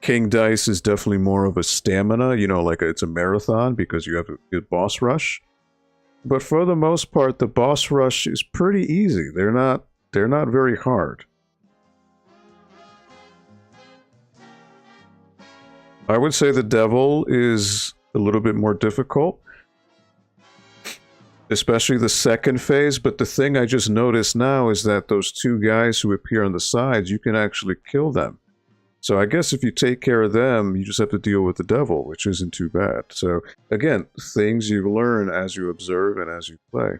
King Dice is definitely more of a stamina, you know, like it's a marathon because you have a good boss rush. But for the most part, the boss rush is pretty easy. They're not very hard. I would say the Devil is a little bit more difficult, especially the second phase. But the thing I just noticed now is that those two guys who appear on the sides, you can actually kill them. So I guess if you take care of them, you just have to deal with the devil, which isn't too bad. So again, things you learn as you observe and as you play.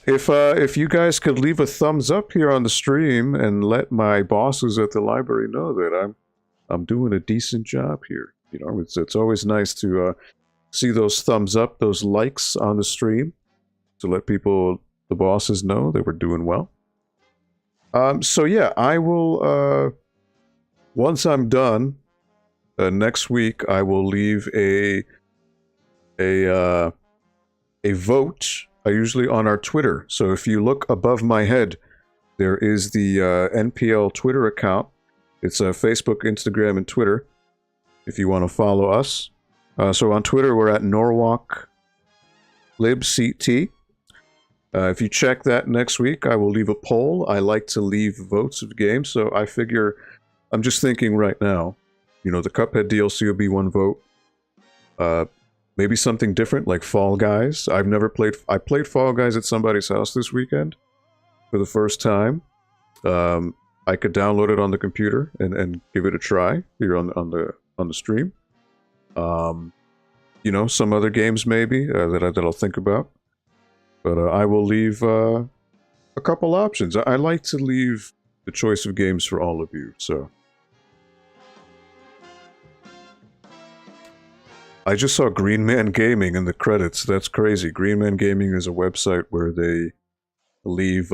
If you guys could leave a thumbs up here on the stream and let my bosses at the library know that I'm doing a decent job here. You know, it's always nice to see those thumbs up, those likes on the stream, to let people, the bosses, know that we're doing well. So yeah, I will, once I'm done, next week, I will leave a vote, usually on our Twitter. So if you look above my head, there is the NPL Twitter account. It's Facebook, Instagram, and Twitter, if you want to follow us. So on Twitter, we're at Norwalk LibCT. If you check that next week, I will leave a poll. I like to leave votes of games, so I figure, I'm just thinking right now, you know, the Cuphead DLC will be one vote. Maybe something different, like Fall Guys. I played Fall Guys at somebody's house this weekend for the first time. I could download it on the computer and give it a try here on the stream. You know, some other games maybe that I'll think about. But I will leave a couple options. I like to leave the choice of games for all of you, so. I just saw Green Man Gaming in the credits. That's crazy. Green Man Gaming is a website where they leave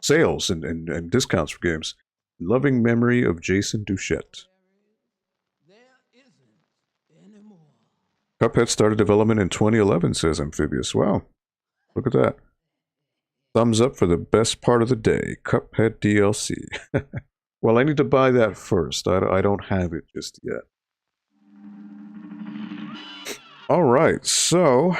sales and discounts for games. Loving memory of Jason Duchette. Cuphead started development in 2011, says Amphibious. Wow. Look at that. Thumbs up for the best part of the day. Cuphead DLC. Well, I need to buy that first. I don't have it just yet. Alright, so...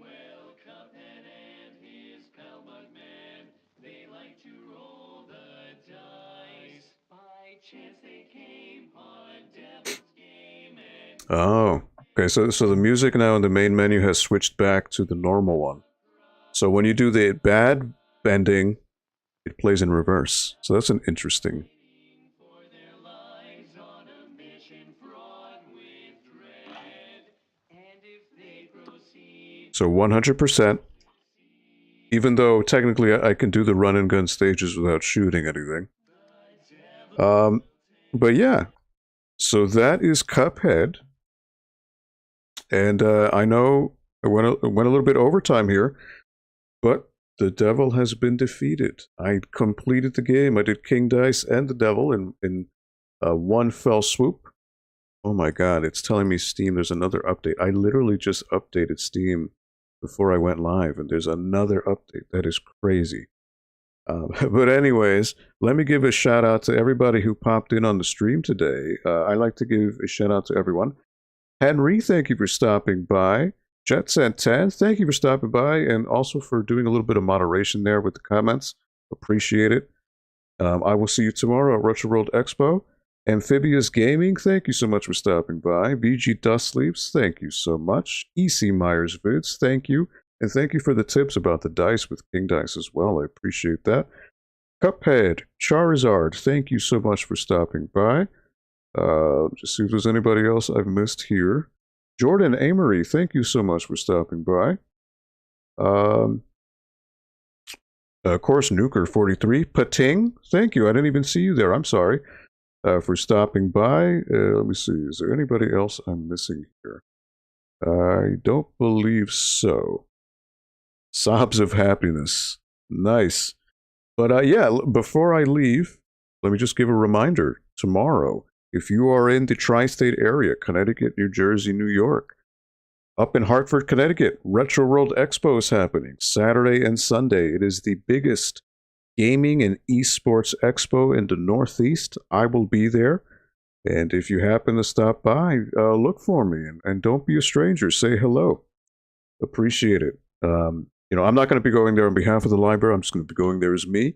Well, Cuphead and his pal Bugman, they like to roll the dice. By chance they came on Devil's Game and... Oh, okay, so the music now in the main menu has switched back to the normal one. So when you do the bad bending, it plays in reverse. So that's an interesting... For their lives on a mission fraught with dread. And if they proceed... So 100%, even though technically I can do the run and gun stages without shooting anything. But yeah, so that is Cuphead. And I know I went a little bit overtime here, but the devil has been defeated. I completed the game. I did King Dice and the devil in one fell swoop. Oh my god, it's telling me Steam, there's another update. I literally just updated Steam before I went live, and there's another update. That is crazy. But anyways, let me give a shout out to everybody who popped in on the stream today. I like to give a shout out to everyone. Henry, thank you for stopping by. Jet10, thank you for stopping by, and also for doing a little bit of moderation there with the comments. Appreciate it. I will see you tomorrow at Retro World Expo. Amphibious Gaming, thank you so much for stopping by. BG Dust Sleeps, thank you so much. EC Myers Vids, thank you. And thank you for the tips about the dice with King Dice as well. I appreciate that. Cuphead, Charizard, thank you so much for stopping by. Just see if there's anybody else I've missed here. Jordan Amory, thank you so much for stopping by. Of course, Nuker43. Pating, thank you. I didn't even see you there. I'm sorry for stopping by. Let me see. Is there anybody else I'm missing here? I don't believe so. Sobs of happiness. Nice. But yeah, before I leave, let me just give a reminder. Tomorrow, if you are in the tri-state area, Connecticut, New Jersey, New York, up in Hartford, Connecticut, Retro World Expo is happening Saturday and Sunday. It is the biggest gaming and esports expo in the Northeast. I will be there. And if you happen to stop by, look for me and don't be a stranger. Say hello. Appreciate it. You know, I'm not going to be going there on behalf of the library. I'm just going to be going there as me.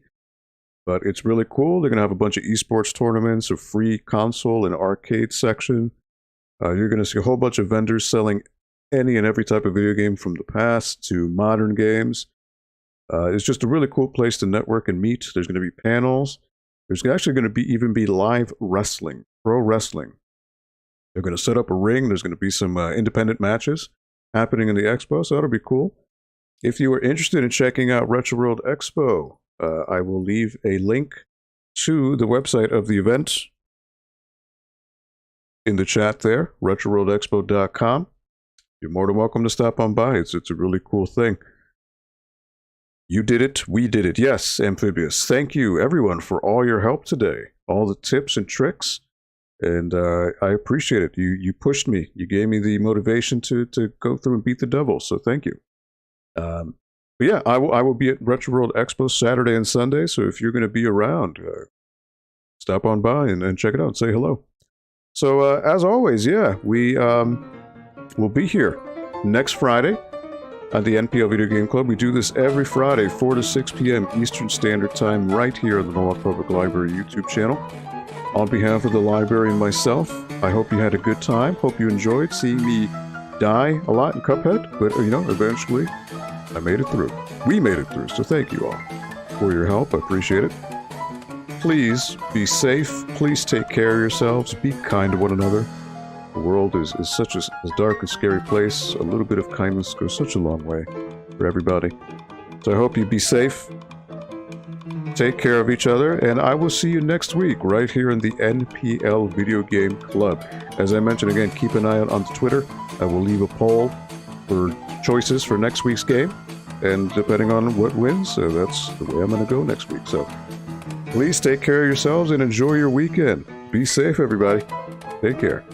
But it's really cool. They're going to have a bunch of esports tournaments, a free console and arcade section. You're going to see a whole bunch of vendors selling any and every type of video game from the past to modern games. It's just a really cool place to network and meet. There's going to be panels. There's actually going to even be live wrestling, pro wrestling. They're going to set up a ring. There's going to be some independent matches happening in the expo, so that'll be cool. If you are interested in checking out Retro World Expo, I will leave a link to the website of the event in the chat there, retroworldexpo.com. You're more than welcome to stop on by. It's a really cool thing. You did it, we did it. Yes, Amphibious. Thank you, everyone, for all your help today, all the tips and tricks, and I appreciate it. You pushed me. You gave me the motivation to go through and beat the devil, so thank you. But yeah, I will be at Retro World Expo Saturday and Sunday, so if you're going to be around, stop on by and check it out and say hello. So as always, yeah, we will be here next Friday at the NPL Video Game Club. We do this every Friday, 4 to 6 p.m. Eastern Standard Time, right here on the Norwalk Public Library YouTube channel. On behalf of the library and myself, I hope you had a good time. Hope you enjoyed seeing me die a lot in Cuphead, but you know, eventually I made it through. We made it through, so thank you all for your help. I appreciate it. Please be safe. Please take care of yourselves. Be kind to one another. The world is such a dark and scary place. A little bit of kindness goes such a long way for everybody. So I hope you be safe. Take care of each other, and I will see you next week right here in the NPL Video Game Club. As I mentioned again, keep an eye out on Twitter. I will leave a poll for choices for next week's game, and depending on what wins, that's the way I'm going to go next week. So please take care of yourselves and enjoy your weekend. Be safe, everybody. Take care.